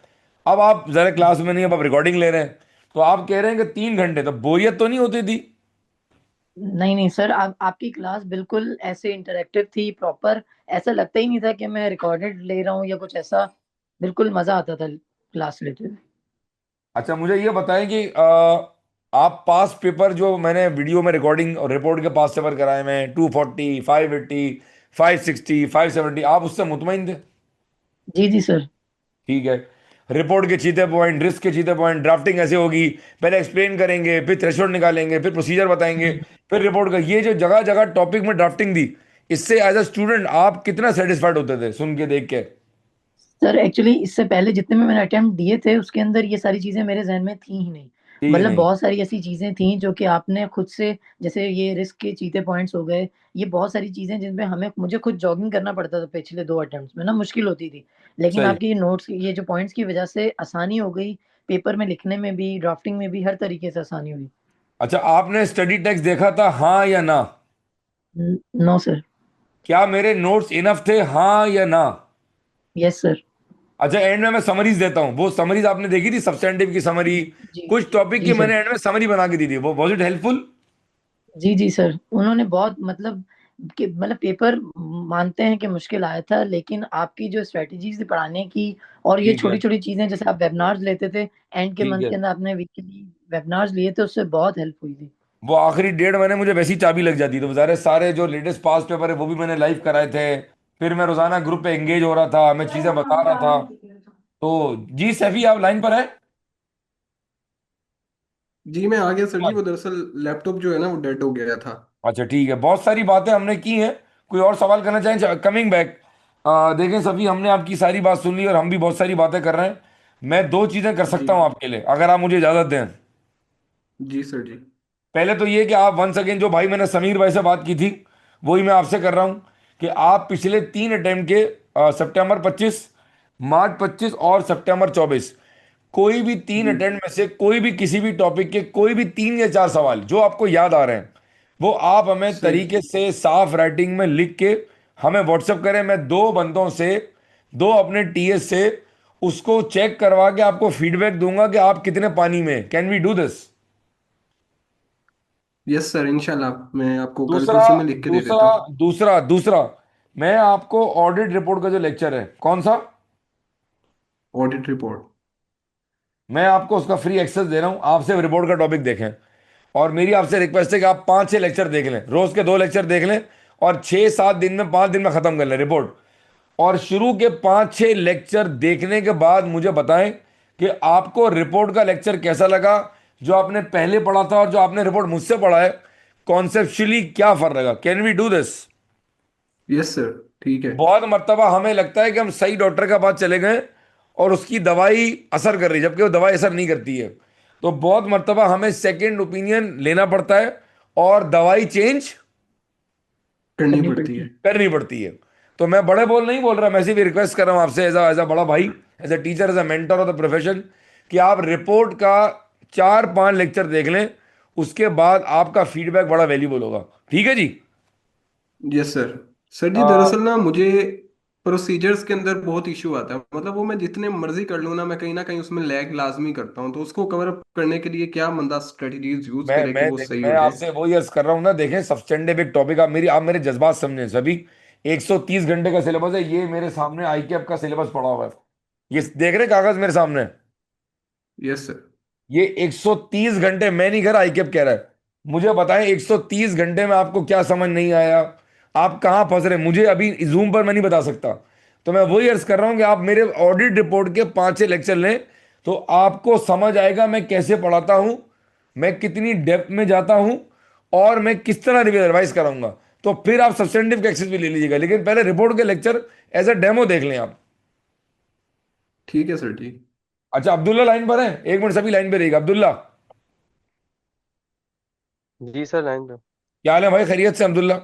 अब आप जरा क्लास में नहीं, अब आप रिकॉर्डिंग ले रहे हैं, तो आप कह रहे हैं कि 3 घंटे, तो बोरियत तो नहीं होती थी? नहीं नहीं सर, आप आपकी क्लास बिल्कुल ऐसे इंटरेक्टिव थी प्रॉपर। ऐसा लगता ही नहीं था कि मैं रिकॉर्डेड ले रहा हूँ या कुछ ऐसा। बिल्कुल मजा आता था क्लास लेते हुए। अच्छा मुझे ये बताएं कि आप पास पेपर, जो मैंने वीडियो में रिकॉर्डिंग और रिपोर्ट के पास पेपर कराए मैं, 240, 580, 560, 570, आप उससे मुतमईन थे? जी जी सर। ठीक है। रिपोर्ट के चीते पॉइंट, रिस्क के चीते पॉइंट, ड्राफ्टिंग ऐसे होगी, पहले एक्सप्लेन करेंगे, फिर थ्रेशोल्ड निकालेंगे, फिर प्रोसीजर बताएंगे, फिर रिपोर्ट का ये जो जगह जगह टॉपिक में ड्राफ्टिंग दी, इससे एज अ स्टूडेंट आप कितना सेटिस्फाइड होते थे सुन के, देख के? सर एक्चुअली इससे पहले जितने भी मैंने अटेम्प्ट दिए थे उसके अंदर ये सारी चीजें मेरे जहन में थी ही नहीं। ठीक मतलब नहीं? बहुत सारी ऐसी चीजें थी जो कि आपने खुद से, जैसे ये रिस्क के चीते पॉइंट्स हो गए, ये बहुत सारी चीजें जिनमें हमें मुझे खुद जॉगिंग करना पड़ता था पिछले 2 अटेम्प्ट्स में ना, मुश्किल होती थी। लेकिन सही। आपके ये नोट्स, ये जो पॉइंट्स की वजह से आसानी हो गई। पेपर में लिखने में भी, ड्राफ्टिंग में भी, हर तरीके से आसानी हुई। अच्छा आपने स्टडी टेक्स्ट देखा था, हाँ या ना? No sir. क्या मेरे नोट्स इनफ थे, हाँ या ना? Yes sir. अच्छा एंड में मैं समरीज देता हूँ, वो समरीज आपने देखी थी? सब्सटेंटिव की समरी, जी कुछ टॉपिक की जी सर। मैंने एंड में समरी बना के दी थी, वो वॉज इट हेल्पफुल? जी जी सर, उन्होंने बहुत मतलब कि मतलब पेपर मानते हैं कि मुश्किल आया था, लेकिन आपकी जो स्ट्रेटजी थी पढ़ाने की, और ये ठीक है। छोटी छोटी चीजें जैसे आप वेबिनार्स लेते थे, एंड के ठीक मंथ है। के अंदर आपने वीकली वेबिनार्स लिए थे, उससे बहुत हेल्प हुई थी। वो आखिरी 1.5 महीने मुझे वैसी चाबी लग जाती, तो बेचारे सारे जो लेटेस्ट पास पेपर है वो भी मैंने लाइव कराए थे। फिर मैं रोजाना ग्रुप पे एंगेज हो रहा था, मैं चीजें बता रहा था। तो जी सैफी, आप लाइन पर है? जी मैं आ गया सर जी, वो दरअसल लैपटॉप जो है ना वो डेड हो गया था। अच्छा ठीक है, बहुत सारी बातें हमने की हैं। कोई और सवाल करना चाहें? कमिंग बैक, देखें सभी, हमने आपकी सारी बात सुन ली और हम भी बहुत सारी बातें कर रहे हैं। मैं 2 चीजें कर जी सकता हूं आपके लिए, अगर आप मुझे इजाजत दें। जी सर जी। पहले तो ये कि आप वंस अगेन, जो भाई मैंने समीर भाई से बात की थी वही मैं आपसे कर रहा हूं, कि आप पिछले 3 अटेम्प्ट के सितंबर 25, मार्च 25 और सितंबर 24, कोई भी तीन जी अटेम्प्ट में से कोई भी किसी भी टॉपिक के कोई भी 3 या 4 सवाल जो आपको याद आ रहे हैं, वो आप हमें सही। तरीके से साफ राइटिंग में लिख के हमें व्हाट्सएप करें। मैं 2 बंदों से, 2 अपने टीएस से उसको चेक करवा के आपको फीडबैक दूंगा कि आप कितने पानी में। Can we do this? Yes sir, इंशाल्लाह मैं आपको कल दूसरा, परसों में लिख के दे दूसरा देता हूँ। दूसरा दूसरा मैं आपको ऑडिट रिपोर्ट का जो लेक्चर है, कौन सा, ऑडिट रिपोर्ट। मैं आपको उसका फ्री एक्सेस दे रहा हूं। आप सिर्फ रिपोर्ट का टॉपिक देखें, और मेरी आपसे रिक्वेस्ट है कि आप 5-6 लेक्चर देख लें, रोज के 2 लेक्चर देख लें, और 6-7 दिन में, 5 दिन में खत्म कर लें रिपोर्ट। और शुरू के 5-6 लेक्चर देखने के बाद मुझे बताएं कि आपको रिपोर्ट का लेक्चर कैसा लगा, जो आपने पहले पढ़ा था और जो आपने रिपोर्ट मुझसे पढ़ा है, कॉन्सेप्चुअली क्या फर्क लगा। Can we do this? Yes sir, ठीक है। बहुत मर्तबा हमें लगता है कि हम सही डॉक्टर के पास चले गए और उसकी दवाई असर कर रही है, जबकि वो दवाई असर नहीं करती है। तो बहुत मर्तबा हमें सेकंड ओपिनियन लेना पड़ता है और दवाई चेंज करनी करनी पड़ती पड़ती है। है। करनी पड़ती है। तो मैं बड़े बोल नहीं बोल रहा, मैं सिर्फ रिक्वेस्ट कर रहा हूं आपसे, एज अ बड़ा भाई, as a teacher, as a mentor of the profession, कि आप रिपोर्ट का 4-5 लेक्चर देख लें। उसके बाद आपका फीडबैक बड़ा वैल्यूबल होगा। ठीक है जी? Yes sir. सर जी दरअसल ना मुझे प्रोसीजर्स के अंदर बहुत इशू आता है, मतलब वो मैं जितने मर्जी कर लूँ ना कहीं उसमें लैग लाजमी करता हूँ, तो उसको कवर अप करने के लिए क्या बंदा स्ट्रेटजीज यूज मैं करे कि मैं वो देख सही मैं हो जाए। आपसे वही अर्ज कर रहा हूं ना, देखें सब्सटेंटिव एक टॉपिक, आप मेरे जज्बात समझें सभी। 130 घंटे का सिलेबस है, ये मेरे सामने आईकेएफ का सिलेबस पड़ा हुआ है, ये देख रहे कागज मेरे सामने? Yes sir. ये 130 घंटे, मैं नहीं कह रहा, आईकेएफ कह रहा है। मुझे बताएं 130 घंटे में आपको क्या समझ नहीं आया, आप कहाँ फंस रहे, मुझे अभी जूम पर मैं नहीं बता सकता। तो मैं वही अर्ज कर रहा हूँ कि आप मेरे ऑडिट रिपोर्ट के 5-6 लेक्चर लें, तो आपको समझ आएगा मैं कैसे पढ़ाता हूँ, मैं कितनी डेप्थ में जाता हूँ, और मैं किस तरह रिवाइज कराऊंगा। तो फिर आप सब्सटेंटिव के एक्सेस भी ले लीजिएगा, लेकिन पहले रिपोर्ट के लेक्चर एज अ डेमो देख लें आप। ठीक है सर जी। अच्छा, अब्दुल्ला लाइन पर है? एक मिनट, सभी लाइन पे रहिएगा। अब्दुल्ला, जी सर, लाइन पे। क्या हाल है भाई, खैरियत से अब्दुल्ला?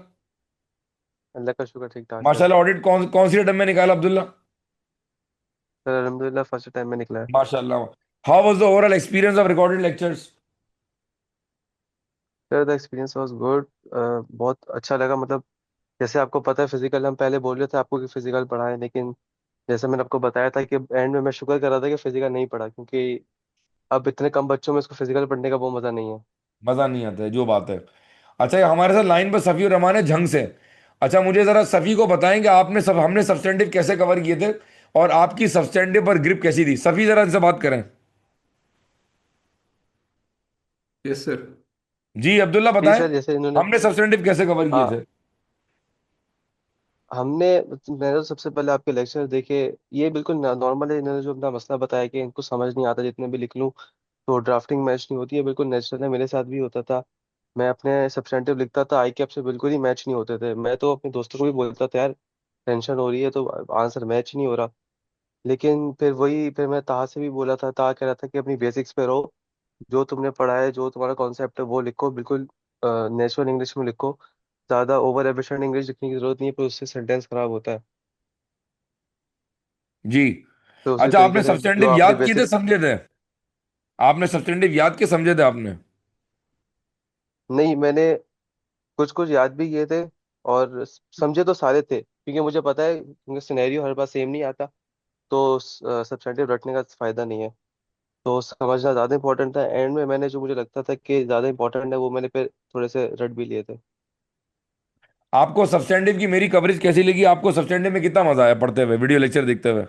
अल्लाह का शुक्र, ठीक ठाक सर। माशाल्लाह, ऑडिट कौन कौन सी रिटर्न में निकाला अब्दुल्ला? सर अल्हम्दुलिल्लाह फर्स्ट टाइम में निकला है। माशाल्लाह। How was the overall experience of recorded lectures? Sir the experience was good. बहुत अच्छा लगा। मतलब जैसे आपको पता है फिजिकल, हम पहले बोल रहे थे आपको कि फिजिकल पढ़ा है, लेकिन जैसे मैंने आपको बताया था कि एंड में मैं शुक्र कर रहा था कि फिजिकल नहीं पढ़ा, क्योंकि अब इतने कम बच्चों में इसको फिजिकल पढ़ने का वो मज़ा नहीं है। मजा नहीं आता है, जो बात है। अच्छा, ये हमारे साथ लाइन पर सफी और रहमान है झंग से। अच्छा, मुझे जरा सफी को बताएं कि आपने सब हमने सब्सटेंटिव कैसे कवर किए थे, और आपकी सब्सटेंटिव पर ग्रिप कैसी थी। सफी, जरा इनसे बात करें। Yes sir. जी अब्दुल्ला, जी बताएं सर, जैसे इन्होंने, हमने सब्सटेंटिव कैसे कवर किए हाँ, थे। हमने मैंने तो सबसे पहले आपके लेक्चर देखे। ये बिल्कुल नॉर्मल है। इन्होंने जो अपना मसला बताया कि इनको समझ नहीं आता, जितने भी लिख लूँ तो ड्राफ्टिंग मैच नहीं होती है, बिल्कुल नेचुरल है। मेरे साथ भी होता था। मैं अपने सब्सटेंटिव लिखता था, आई कैप से बिल्कुल ही मैच नहीं होते थे। मैं तो अपने दोस्तों को भी बोलता था, यार टेंशन हो रही है तो आंसर मैच ही नहीं हो रहा। लेकिन फिर मैं ताहा से भी बोला था, ताहा कह रहा था कि अपनी बेसिक्स पे रहो, जो तुमने पढ़ा है, जो तुम्हारा कॉन्सेप्ट है वो लिखो, बिल्कुल नेचुरल इंग्लिश में लिखो। ज़्यादा ओवर एफिशिएंट इंग्लिश लिखने की जरूरत नहीं है, पर उससे सेंटेंस खराब होता है। जी। तो उसी अच्छा, आपने तरीके से जो सब्सटेंटिव आपने याद किए थे, बेसिक्स, समझे थे? आपने सब्सटेंटिव याद के समझे थे आपने? नहीं मैंने कुछ कुछ याद भी किए थे, और समझे तो सारे थे, क्योंकि मुझे पता है क्योंकि सिनेरियो हर बार सेम नहीं आता। तो सब्सटेंटिव रटने का फायदा नहीं है। तो समझना ज़्यादा इंपॉर्टेंट था। एंड में मैंने जो मुझे लगता था कि ज़्यादा इंपॉर्टेंट है वो मैंने फिर थोड़े से रट भी लिए थे। आपको सब्सटेंटिव की मेरी कवरेज कैसी लगी? आपको सब्सटेंटिव में कितना मजा आया पढ़ते हुए, वीडियो लेक्चर देखते हुए?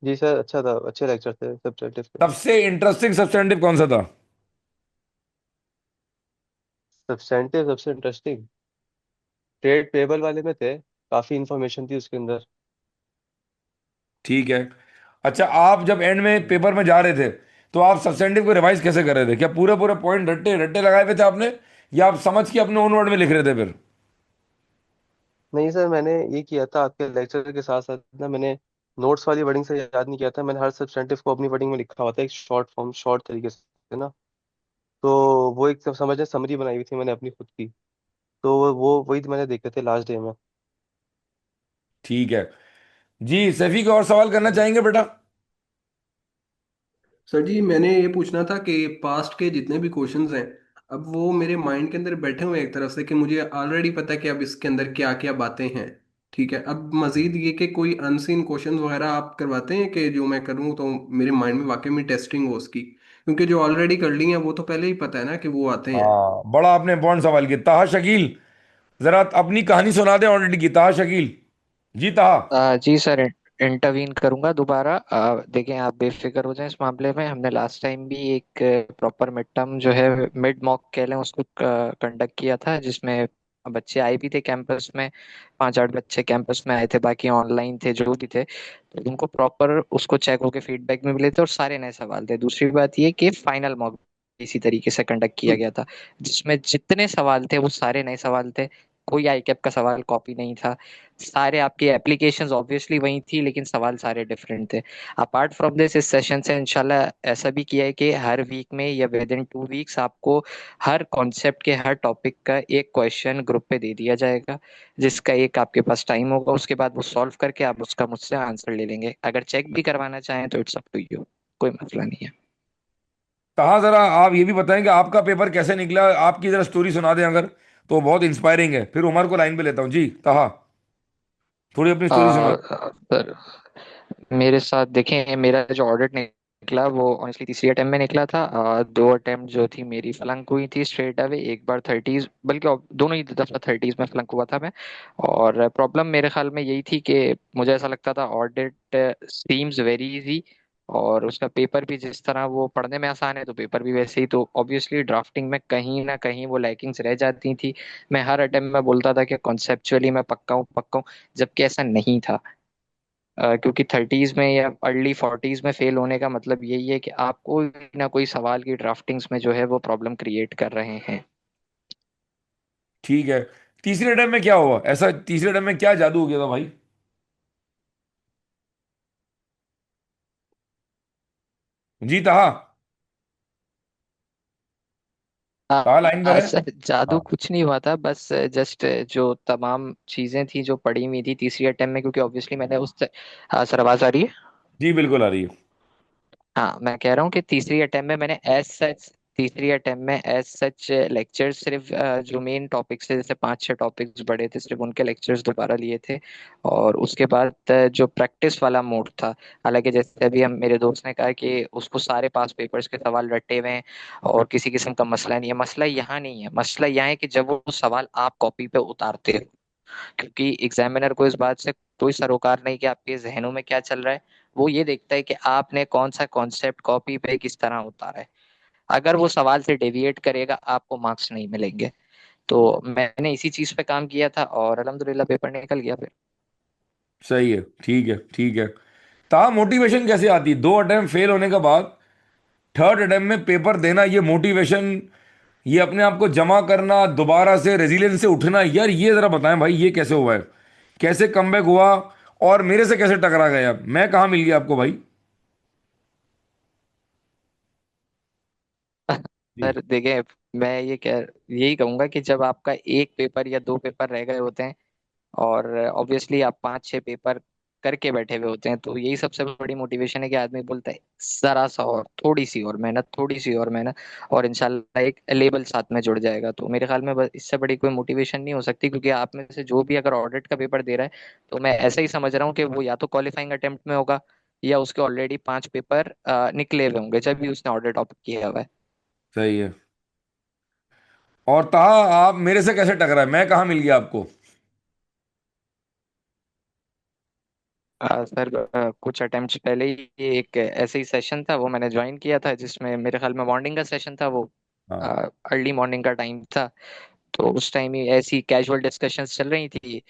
जी सर, अच्छा था, अच्छे लेक्चर थे सब्सटेंटिव के। सबसे इंटरेस्टिंग सब्सटेंटिव कौन सा था? सब्सटेंटिव सबसे इंटरेस्टिंग ट्रेड पेबल वाले में थे, काफ़ी इंफॉर्मेशन थी उसके अंदर। ठीक है। अच्छा, आप जब एंड में पेपर में जा रहे थे, तो आप सब्सटेंटिव को रिवाइज कैसे कर रहे थे? क्या पूरे पूरे पॉइंट रट्टे रट्टे लगाए हुए थे आपने, या आप समझ के अपने ओन वर्ड में लिख रहे थे फिर? नहीं सर, मैंने ये किया था आपके लेक्चर के साथ साथ ना, मैंने नोट्स वाली वर्डिंग से याद नहीं किया था। मैंने हर सब्सटेंटिव को अपनी वर्डिंग में लिखा हुआ था, एक शॉर्ट फॉर्म, शॉर्ट तरीके से ना। तो वो एक सब समझने समरी बनाई हुई थी मैंने अपनी खुद की। तो वो वही मैंने देखे थे लास्ट डे में। ठीक है। जी, सैफी को और सवाल करना चाहेंगे बेटा? सर जी, मैंने ये पूछना था कि पास्ट के जितने भी क्वेश्चंस हैं, अब वो मेरे माइंड के अंदर बैठे हुए हैं एक तरफ से, कि मुझे ऑलरेडी पता है कि अब इसके अंदर क्या क्या बातें हैं। ठीक है, अब मजीद ये कि कोई अनसीन क्वेश्चंस वगैरह आप करवाते हैं कि जो मैं करूँ तो मेरे माइंड में वाकई में टेस्टिंग हो उसकी, क्योंकि जो ऑलरेडी कर ली है वो तो पहले ही पता है ना कि वो आते हैं। हाँ, बड़ा आपने इंपॉर्टेंट सवाल किया। ताहा शकील, जरा अपनी कहानी सुना दे ऑडिट की। ताहा शकील, जी ताहा। जी सर, इंटरवीन करूंगा दोबारा। देखें, आप बेफिक्र हो जाएं इस मामले में। हमने लास्ट टाइम भी एक प्रॉपर मिड टर्म जो है, मिड मॉक कह लें उसको, कंडक्ट किया था, जिसमें बच्चे आए भी थे कैंपस में। 5-8 बच्चे कैंपस में आए थे, बाकी ऑनलाइन थे जो भी थे। तो उनको प्रॉपर उसको चेक होके फीडबैक में मिले थे, और सारे नए सवाल थे। दूसरी बात ये कि फाइनल मॉक इसी तरीके से कंडक्ट किया गया था, जिसमें जितने सवाल थे वो सारे नए सवाल थे। कोई आई कैप का सवाल कॉपी नहीं था। सारे आपकी एप्लीकेशंस ऑब्वियसली वही थी, लेकिन सवाल सारे डिफरेंट थे। अपार्ट फ्रॉम दिस, इस सेशन से इंशाल्लाह ऐसा भी किया है कि हर वीक में या विद इन 2 वीक्स आपको हर कॉन्सेप्ट के, हर टॉपिक का एक क्वेश्चन ग्रुप पे दे दिया जाएगा, जिसका एक आपके पास टाइम होगा। उसके बाद वो सॉल्व करके आप उसका मुझसे आंसर ले लेंगे। अगर चेक भी करवाना चाहें तो इट्स अप टू यू, कोई मसला नहीं है। ताहा, जरा आप ये भी बताएं कि आपका पेपर कैसे निकला, आपकी जरा स्टोरी सुना दें अगर, तो बहुत इंस्पायरिंग है। फिर उमर को लाइन पे लेता हूँ। जी ताहा, थोड़ी अपनी स्टोरी सुना। सर, मेरे साथ देखें, मेरा जो ऑडिट निकला वो ऑनेस्टली तीसरी अटेम्प्ट में निकला था। 2 अटेम्प्ट जो थी मेरी फ्लंक हुई थी स्ट्रेट अवे, एक बार 30s, बल्कि दोनों ही दफा 30s में फ्लंक हुआ था मैं। और प्रॉब्लम मेरे ख्याल में यही थी कि मुझे ऐसा लगता था ऑडिट सीम्स वेरी इजी, और उसका पेपर भी जिस तरह वो पढ़ने में आसान है तो पेपर भी वैसे ही, तो ऑब्वियसली ड्राफ्टिंग में कहीं ना कहीं वो लैकिंग्स रह जाती थी। मैं हर अटेम्प्ट में बोलता था कि कॉन्सेप्चुअली मैं पक्का हूँ पक्का हूँ, जबकि ऐसा नहीं था। क्योंकि थर्टीज में या अर्ली फोर्टीज में फेल होने का मतलब यही है कि आप कोई ना कोई सवाल की ड्राफ्टिंग्स में जो है वो प्रॉब्लम क्रिएट कर रहे हैं। ठीक है। तीसरे अटेम्प्ट में क्या हुआ ऐसा, तीसरे अटेम्प्ट में क्या जादू हो गया था भाई? जी ताहा। ताहा लाइन पर है? सर जादू हाँ। कुछ नहीं हुआ था, बस जस्ट जो तमाम चीजें थी जो पढ़ी हुई थी तीसरी अटेम्प्ट में, क्योंकि ऑब्वियसली मैंने उस सर आवाज आ रही है? जी बिल्कुल आ रही है। हाँ, मैं कह रहा हूँ कि तीसरी अटेम्प्ट में मैंने एज सच लेक्चर सिर्फ जो मेन टॉपिक्स थे, जैसे 5-6 टॉपिक्स बड़े थे, सिर्फ उनके लेक्चर्स दोबारा लिए थे। और उसके बाद जो प्रैक्टिस वाला मोड था, हालांकि जैसे अभी हम मेरे दोस्त ने कहा कि उसको सारे पास पेपर्स के सवाल रटे हुए हैं और किसी किस्म का मसला नहीं है, मसला यहाँ नहीं है, मसला यहाँ है कि जब वो सवाल आप कॉपी पे उतारते हो, क्योंकि एग्जामिनर को इस बात से कोई सरोकार नहीं कि आपके जहनों में क्या चल रहा है। वो ये देखता है कि आपने कौन सा कॉन्सेप्ट कॉपी पे किस तरह उतारा है। अगर वो सवाल से डेविएट करेगा आपको मार्क्स नहीं मिलेंगे। तो मैंने इसी चीज पे काम किया था और अल्हम्दुलिल्लाह पेपर निकल गया फिर। सही है, ठीक है, ठीक है। ताहा मोटिवेशन कैसे आती? दो अटेम्प्ट फेल होने के बाद थर्ड अटेम्प्ट में पेपर देना, ये मोटिवेशन, ये अपने आप को जमा करना, दोबारा से रेजिलियंस से उठना, यार ये जरा बताएं भाई, ये कैसे हुआ है? कैसे कमबैक हुआ? और मेरे से कैसे टकरा गया? मैं कहाँ मिल गया आपको भाई? जी। सर देखें, मैं ये कह यही कहूंगा कि जब आपका एक पेपर या दो पेपर रह गए होते हैं और ऑब्वियसली आप 5-6 पेपर करके बैठे हुए होते हैं, तो यही सबसे बड़ी मोटिवेशन है कि आदमी बोलता है जरा सा और, थोड़ी सी और मेहनत, थोड़ी सी और मेहनत, और इंशाल्लाह एक लेवल साथ में जुड़ जाएगा। तो मेरे ख्याल में बस इससे बड़ी कोई मोटिवेशन नहीं हो सकती, क्योंकि आप में से जो भी अगर ऑडिट का पेपर दे रहा है तो मैं ऐसा ही समझ रहा हूँ कि वो या तो क्वालिफाइंग अटेम्प्ट में होगा या उसके ऑलरेडी 5 पेपर निकले हुए होंगे जब भी उसने ऑडिट ऑप किया हुआ है। सही है। और ताहा, आप मेरे से कैसे टकरा है? मैं कहाँ मिल गया आपको? सर कुछ अटेम्प्ट पहले ही एक ऐसे ही सेशन था वो मैंने ज्वाइन किया था, जिसमें मेरे ख्याल में मॉर्निंग का सेशन था वो, हाँ। अर्ली मॉर्निंग का टाइम था। तो उस टाइम ही ऐसी कैजुअल डिस्कशंस चल रही थी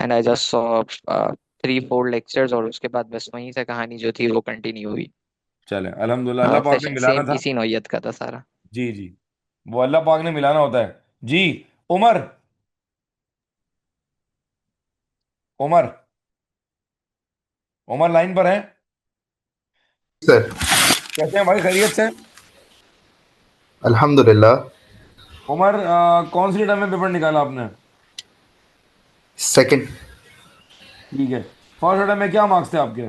and I just saw 3-4 lectures, और उसके बाद बस वहीं से कहानी जो थी वो कंटिन्यू हुई। चले अल्हम्दुलिल्लाह, अल्लाह पाक ने सेशन मिलाना सेम था। इसी नौयत का था सारा। जी जी। वो अल्लाह पाक ने मिलाना होता है। जी। उमर। उमर। उमर लाइन पर है? सर। कैसे हैं भाई, खैरियत से? अल्हम्दुलिल्लाह। उमर, कौन सी टर्म में पेपर निकाला आपने? सेकंड। ठीक है। फर्स्ट टर्म में क्या मार्क्स थे आपके?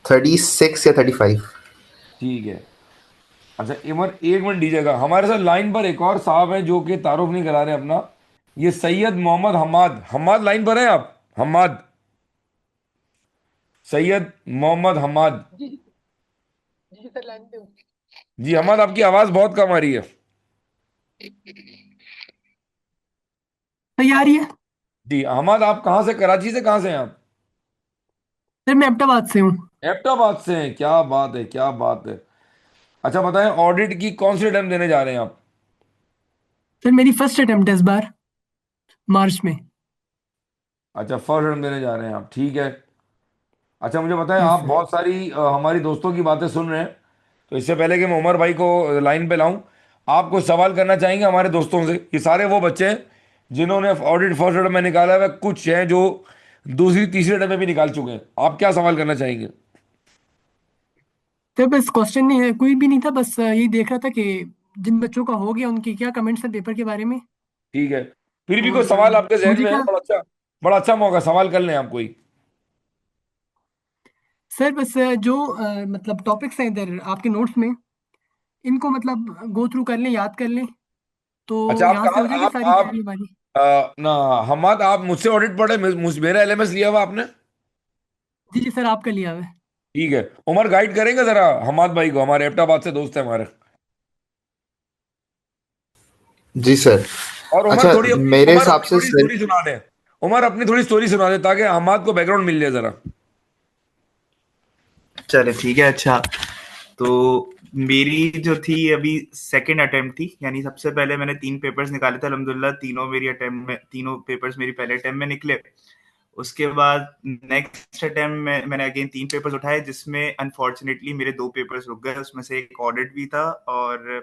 36 या 35। ठीक है। अच्छा इमर, एक मिनट दीजिएगा, हमारे साथ लाइन पर एक और साहब हैं जो कि तारुफ नहीं करा रहे अपना। ये सैयद मोहम्मद हम्माद। हम्माद लाइन पर हैं आप? हम्माद। सैयद मोहम्मद हम्माद। जी जी सर, लाइन पे हूँ। जी हम्माद, आपकी आवाज़ बहुत कम आ रही है। तैयारी है। जी हम्माद, आप कहाँ से, कराची से कहाँ से हैं आप? सर मैं अहमदाबाद से हूँ। एबटाबाद से हैं? क्या बात है, क्या बात है। अच्छा बताएं, ऑडिट की कौन सी टर्म देने जा रहे हैं आप? सर मेरी फर्स्ट अटेम्प्ट है इस बार, मार्च में। अच्छा फर्स्ट टर्म देने जा रहे हैं आप, ठीक है। अच्छा मुझे बताएं, यस आप सर। बहुत सारी हमारी दोस्तों की बातें सुन रहे हैं, तो इससे पहले कि मैं उमर भाई को लाइन पे लाऊं, आप कुछ सवाल करना चाहेंगे हमारे दोस्तों से? ये सारे वो बच्चे हैं जिन्होंने ऑडिट फर्स्ट टर्म में निकाला हुआ है, कुछ हैं जो दूसरी तीसरी टर्म में भी निकाल चुके हैं। आप क्या सवाल करना चाहेंगे? सर बस क्वेश्चन नहीं है, कोई भी नहीं था, बस यही देख रहा था कि जिन बच्चों का हो गया उनके क्या कमेंट्स हैं पेपर के बारे में। ठीक है। फिर भी कोई और सवाल आपके जहन मुझे में है? क्या, बड़ा अच्छा मौका, सवाल कर लें आप कोई। सर बस जो मतलब टॉपिक्स हैं इधर आपके नोट्स में, इनको मतलब गो थ्रू कर लें, याद कर लें, तो अच्छा आप यहाँ से कहाँ, हो जाएगी सारी तैयारी हमारी। ना हमाद, आप मुझसे ऑडिट पढ़े, मेरा एलएमएस लिया हुआ आपने? जी जी सर, आपका लिया हुआ है। ठीक है। उमर गाइड करेंगे जरा हमाद भाई को, हमारे एबटाबाद से दोस्त है हमारे। जी सर। और उमर अच्छा, थोड़ी अपनी, मेरे उमर हिसाब अपनी से थोड़ी सर। स्टोरी सुना दे। उमर अपनी थोड़ी स्टोरी सुना दे ताकि हमाद को बैकग्राउंड मिल जाए जरा। चले ठीक है। अच्छा, तो मेरी जो थी अभी सेकंड अटेम्प्ट थी, यानी सबसे पहले मैंने 3 पेपर्स निकाले थे अल्हम्दुलिल्लाह, तीनों मेरी अटेम्प्ट में, तीनों पेपर्स मेरी पहले अटेम्प्ट में निकले। उसके बाद नेक्स्ट अटेम्प्ट में मैंने अगेन 3 पेपर्स उठाए, जिसमें अनफॉर्चुनेटली मेरे 2 पेपर्स रुक गए, उसमें से एक ऑडिट भी था। और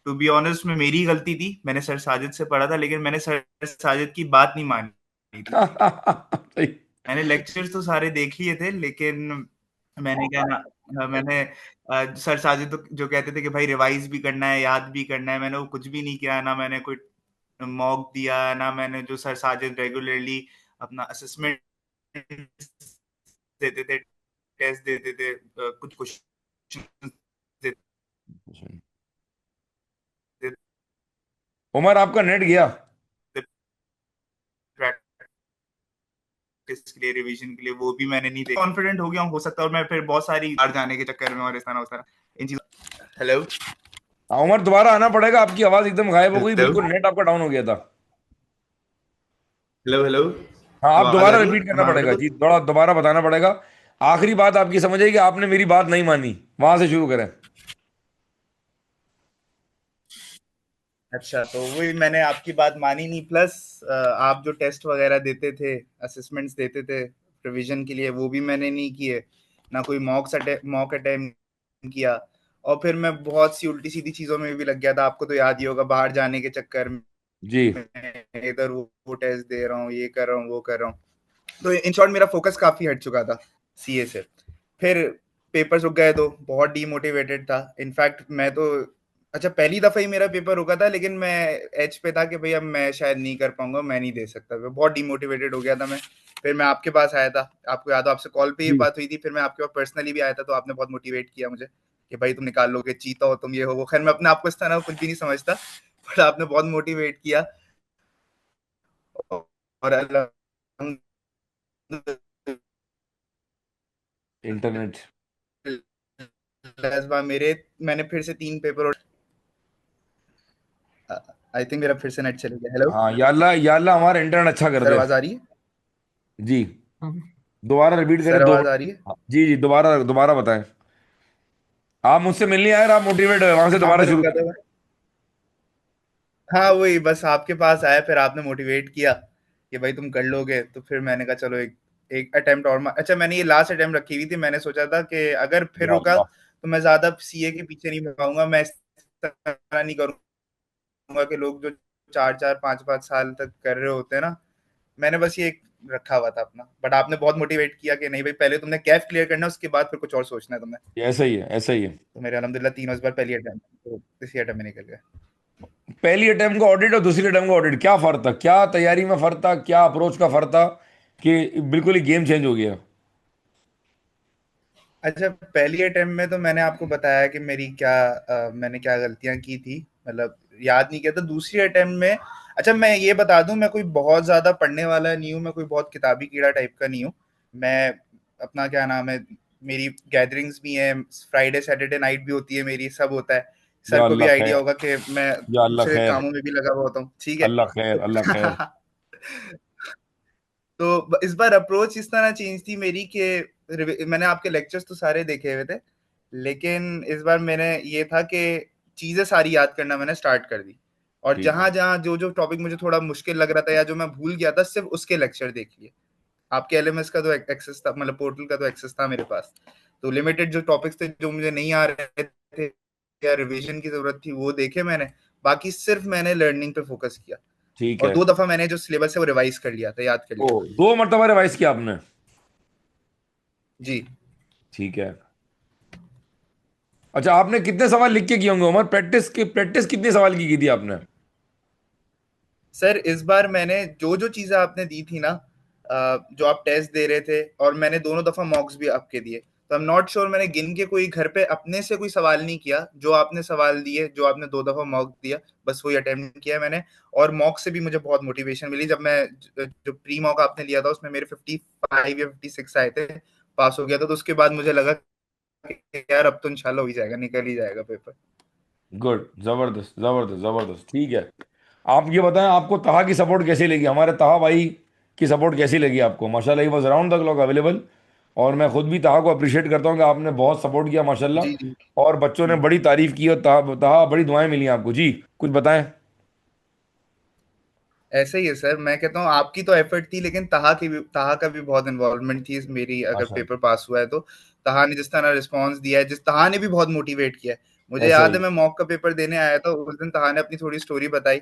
टू बी ऑनेस्ट में मेरी गलती थी, मैंने सर साजिद से पढ़ा था, लेकिन मैंने सर साजिद की बात नहीं मानी थी। सही। मैंने लेक्चर्स तो सारे देख लिए थे, लेकिन मैंने क्या ना, मैंने सर साजिद तो जो कहते थे कि भाई रिवाइज भी करना है, याद भी करना है, मैंने वो कुछ भी नहीं किया। ना मैंने कोई मॉक दिया, ना मैंने जो सर साजिद रेगुलरली अपना असेसमेंट देते थे, टेस्ट देते थे, कुछ क्वेश्चन देते उमर आपका नेट गया। थे प्रैक्टिस के लिए, रिवीजन के लिए, वो भी मैंने नहीं देखा। कॉन्फिडेंट हो गया हूँ, हो सकता है, और मैं फिर बहुत सारी बाहर जाने के चक्कर में और इस तरह उस तरह इन चीजों। हेलो हाँ उमर, दोबारा आना पड़ेगा, आपकी आवाज एकदम गायब हो गई, हेलो बिल्कुल नेट आपका डाउन हो गया था। Hello hello. हाँ, आप आवाज आ दोबारा रही है? रिपीट करना एम पड़ेगा ऑडिबल? जी, थोड़ा दोबारा बताना पड़ेगा। आखिरी बात आपकी समझ आई कि आपने मेरी बात नहीं मानी, वहां से शुरू करें। अच्छा, तो वही, मैंने आपकी बात मानी नहीं, प्लस आप जो टेस्ट वगैरह देते थे, असेसमेंट्स देते थे रिवीजन के लिए, वो भी मैंने नहीं किए। ना कोई मॉक अटेम्प्ट किया। और फिर मैं बहुत सी उल्टी सीधी चीजों में भी लग गया था, आपको तो याद ही होगा, बाहर जाने के चक्कर में जी। इधर वो टेस्ट दे रहा हूँ, ये कर रहा हूँ, वो कर रहा हूँ। तो इन शॉर्ट मेरा फोकस काफी हट चुका था सीए से। फिर पेपर्स रुक गए तो बहुत डीमोटिवेटेड था। इनफैक्ट मैं तो, अच्छा, पहली दफा ही मेरा पेपर रुका था, लेकिन मैं एच पे था कि भैया मैं शायद नहीं कर पाऊंगा, मैं नहीं दे सकता, मैं बहुत डीमोटिवेटेड हो गया था मैं। फिर मैं आपके पास आया था, आपको याद हो, आपसे कॉल पे ही जी। बात हुई थी, फिर मैं आपके पास पर्सनली भी आया था, तो आपने बहुत मोटिवेट किया मुझे कि भाई तुम निकाल लोगे, चीता हो तुम, ये हो वो। खैर मैं अपने आप को इस तरह कुछ भी नहीं समझता, बट आपने बहुत मोटिवेट किया। और इंटरनेट। मेरे, मैंने फिर से 3 पेपर, आई थिंक मेरा फिर से नेट चले गया। हेलो हाँ, या अल्लाह हमारा इंटरनेट अच्छा कर सर, दे। आवाज आ रही है? जी, दोबारा रिपीट सर, करें दो आवाज आ रही है? बार। जी जी, दोबारा दोबारा बताएं। आप मुझसे मिलने आए और आप मोटिवेट हुए, वहां से कहाँ दोबारा पे शुरू रुका करें। था? हाँ वही, बस आपके पास आया, फिर आपने मोटिवेट किया कि भाई तुम कर लोगे, तो फिर मैंने कहा चलो एक एक अटेम्प्ट और अच्छा, मैंने ये लास्ट अटेम्प्ट रखी हुई थी, मैंने सोचा था कि अगर फिर या रुका अल्लाह। तो मैं ज्यादा सीए के पीछे नहीं भागूंगा, मैं इस तरह नहीं करूंगा कि लोग जो 4 4 5 5 साल तक कर रहे होते हैं ना, मैंने बस ये एक रखा हुआ था अपना। बट आपने बहुत मोटिवेट किया कि नहीं भाई, पहले तुमने कैफ क्लियर करना है, उसके बाद फिर कुछ और सोचना है तुमने। ये ऐसा ही है, ऐसा ही है। तो मेरे अल्हम्दुलिल्लाह तीनों इस बार पहली अटेम्प्ट, तो इसी अटेम्प्ट में निकल गए। पहली अटेम्प्ट का ऑडिट और दूसरी अटेम्प्ट का ऑडिट, क्या फर्क था, क्या तैयारी में फर्क था, क्या अप्रोच का फर्क था कि बिल्कुल ही गेम चेंज हो गया। अच्छा, पहली अटेम्प्ट में तो मैंने आपको बताया कि मेरी क्या मैंने क्या गलतियां की थी, मतलब याद नहीं किया था। दूसरी अटेम्प्ट में, अच्छा मैं ये बता दूं, मैं कोई बहुत ज्यादा पढ़ने वाला नहीं हूँ, मैं कोई बहुत किताबी कीड़ा टाइप का नहीं हूँ। मैं अपना क्या नाम है, मेरी गैदरिंग्स भी हैं, फ्राइडे सैटरडे नाइट भी होती है मेरी, सब होता है। सर या को भी अल्लाह आइडिया खैर। होगा कि मैं या अल्लाह दूसरे खैर। कामों में भी लगा हुआ होता हूँ, ठीक है। अल्लाह खैर, तो अल्लाह खैर। तो इस बार अप्रोच इस तरह चेंज थी मेरी कि मैंने आपके लेक्चर्स तो सारे देखे हुए थे, लेकिन इस बार मैंने ये था कि चीजें सारी याद करना मैंने स्टार्ट कर दी। और ठीक जहां है। जहां जो जो टॉपिक मुझे थोड़ा मुश्किल लग रहा था या जो मैं भूल गया था, सिर्फ उसके लेक्चर देख लिए। आपके एलएमएस का तो एक्सेस था, मतलब पोर्टल का तो एक्सेस था मेरे पास, तो लिमिटेड जो टॉपिक्स थे जो मुझे नहीं आ रहे थे या रिवीजन की जरूरत थी, वो देखे मैंने। बाकी सिर्फ मैंने लर्निंग पे फोकस किया। ठीक और है। 2 दफा मैंने जो सिलेबस है वो रिवाइज कर लिया था, याद कर ओ, लिया था। 2 मरतबा रिवाइज किया आपने। जी ठीक है। अच्छा, आपने कितने सवाल लिख के किए होंगे उमर, प्रैक्टिस कितने सवाल की थी आपने। सर, इस बार मैंने जो जो चीजें आपने दी थी ना, जो आप टेस्ट दे रहे थे, और मैंने दोनों दफा मॉक्स भी आपके दिए, तो आई एम नॉट श्योर मैंने गिन के कोई घर पे अपने से कोई सवाल नहीं किया। जो आपने सवाल दिए, जो आपने 2 दफा मॉक दिया, बस वही अटेम्प्ट किया है मैंने। और मॉक से भी मुझे बहुत मोटिवेशन मिली। जब मैं जो प्री मॉक आपने लिया था, उसमें मेरे 55 या 56 आए थे, पास हो गया था, तो उसके बाद मुझे लगा कि यार अब तो इंशाल्लाह हो ही जाएगा, निकल ही जाएगा पेपर। गुड, जबरदस्त जबरदस्त जबरदस्त, ठीक है। आप ये बताएं, आपको तहा की सपोर्ट कैसी लगी, हमारे तहा भाई की सपोर्ट कैसी लगी आपको। माशाल्लाह, he was round the clock available. और मैं खुद भी ताहा को अप्रिशिएट करता हूँ कि आपने बहुत सपोर्ट किया जी माशाल्लाह, जी। और बच्चों ने बड़ी तारीफ की, और ताहा ताहा बड़ी दुआएं मिली आपको। जी कुछ बताएं। ऐसे ही है सर, मैं कहता हूँ आपकी तो एफर्ट थी, लेकिन ताहा का भी बहुत इन्वॉल्वमेंट थी मेरी, अगर माशा, पेपर पास हुआ है तो। ताहा ने जिस तरह रिस्पॉन्स दिया है, जिस ताहा ने भी बहुत मोटिवेट किया है। मुझे ऐसा याद ही। है मैं मॉक का पेपर देने आया था उस दिन, ताहा ने अपनी थोड़ी स्टोरी बताई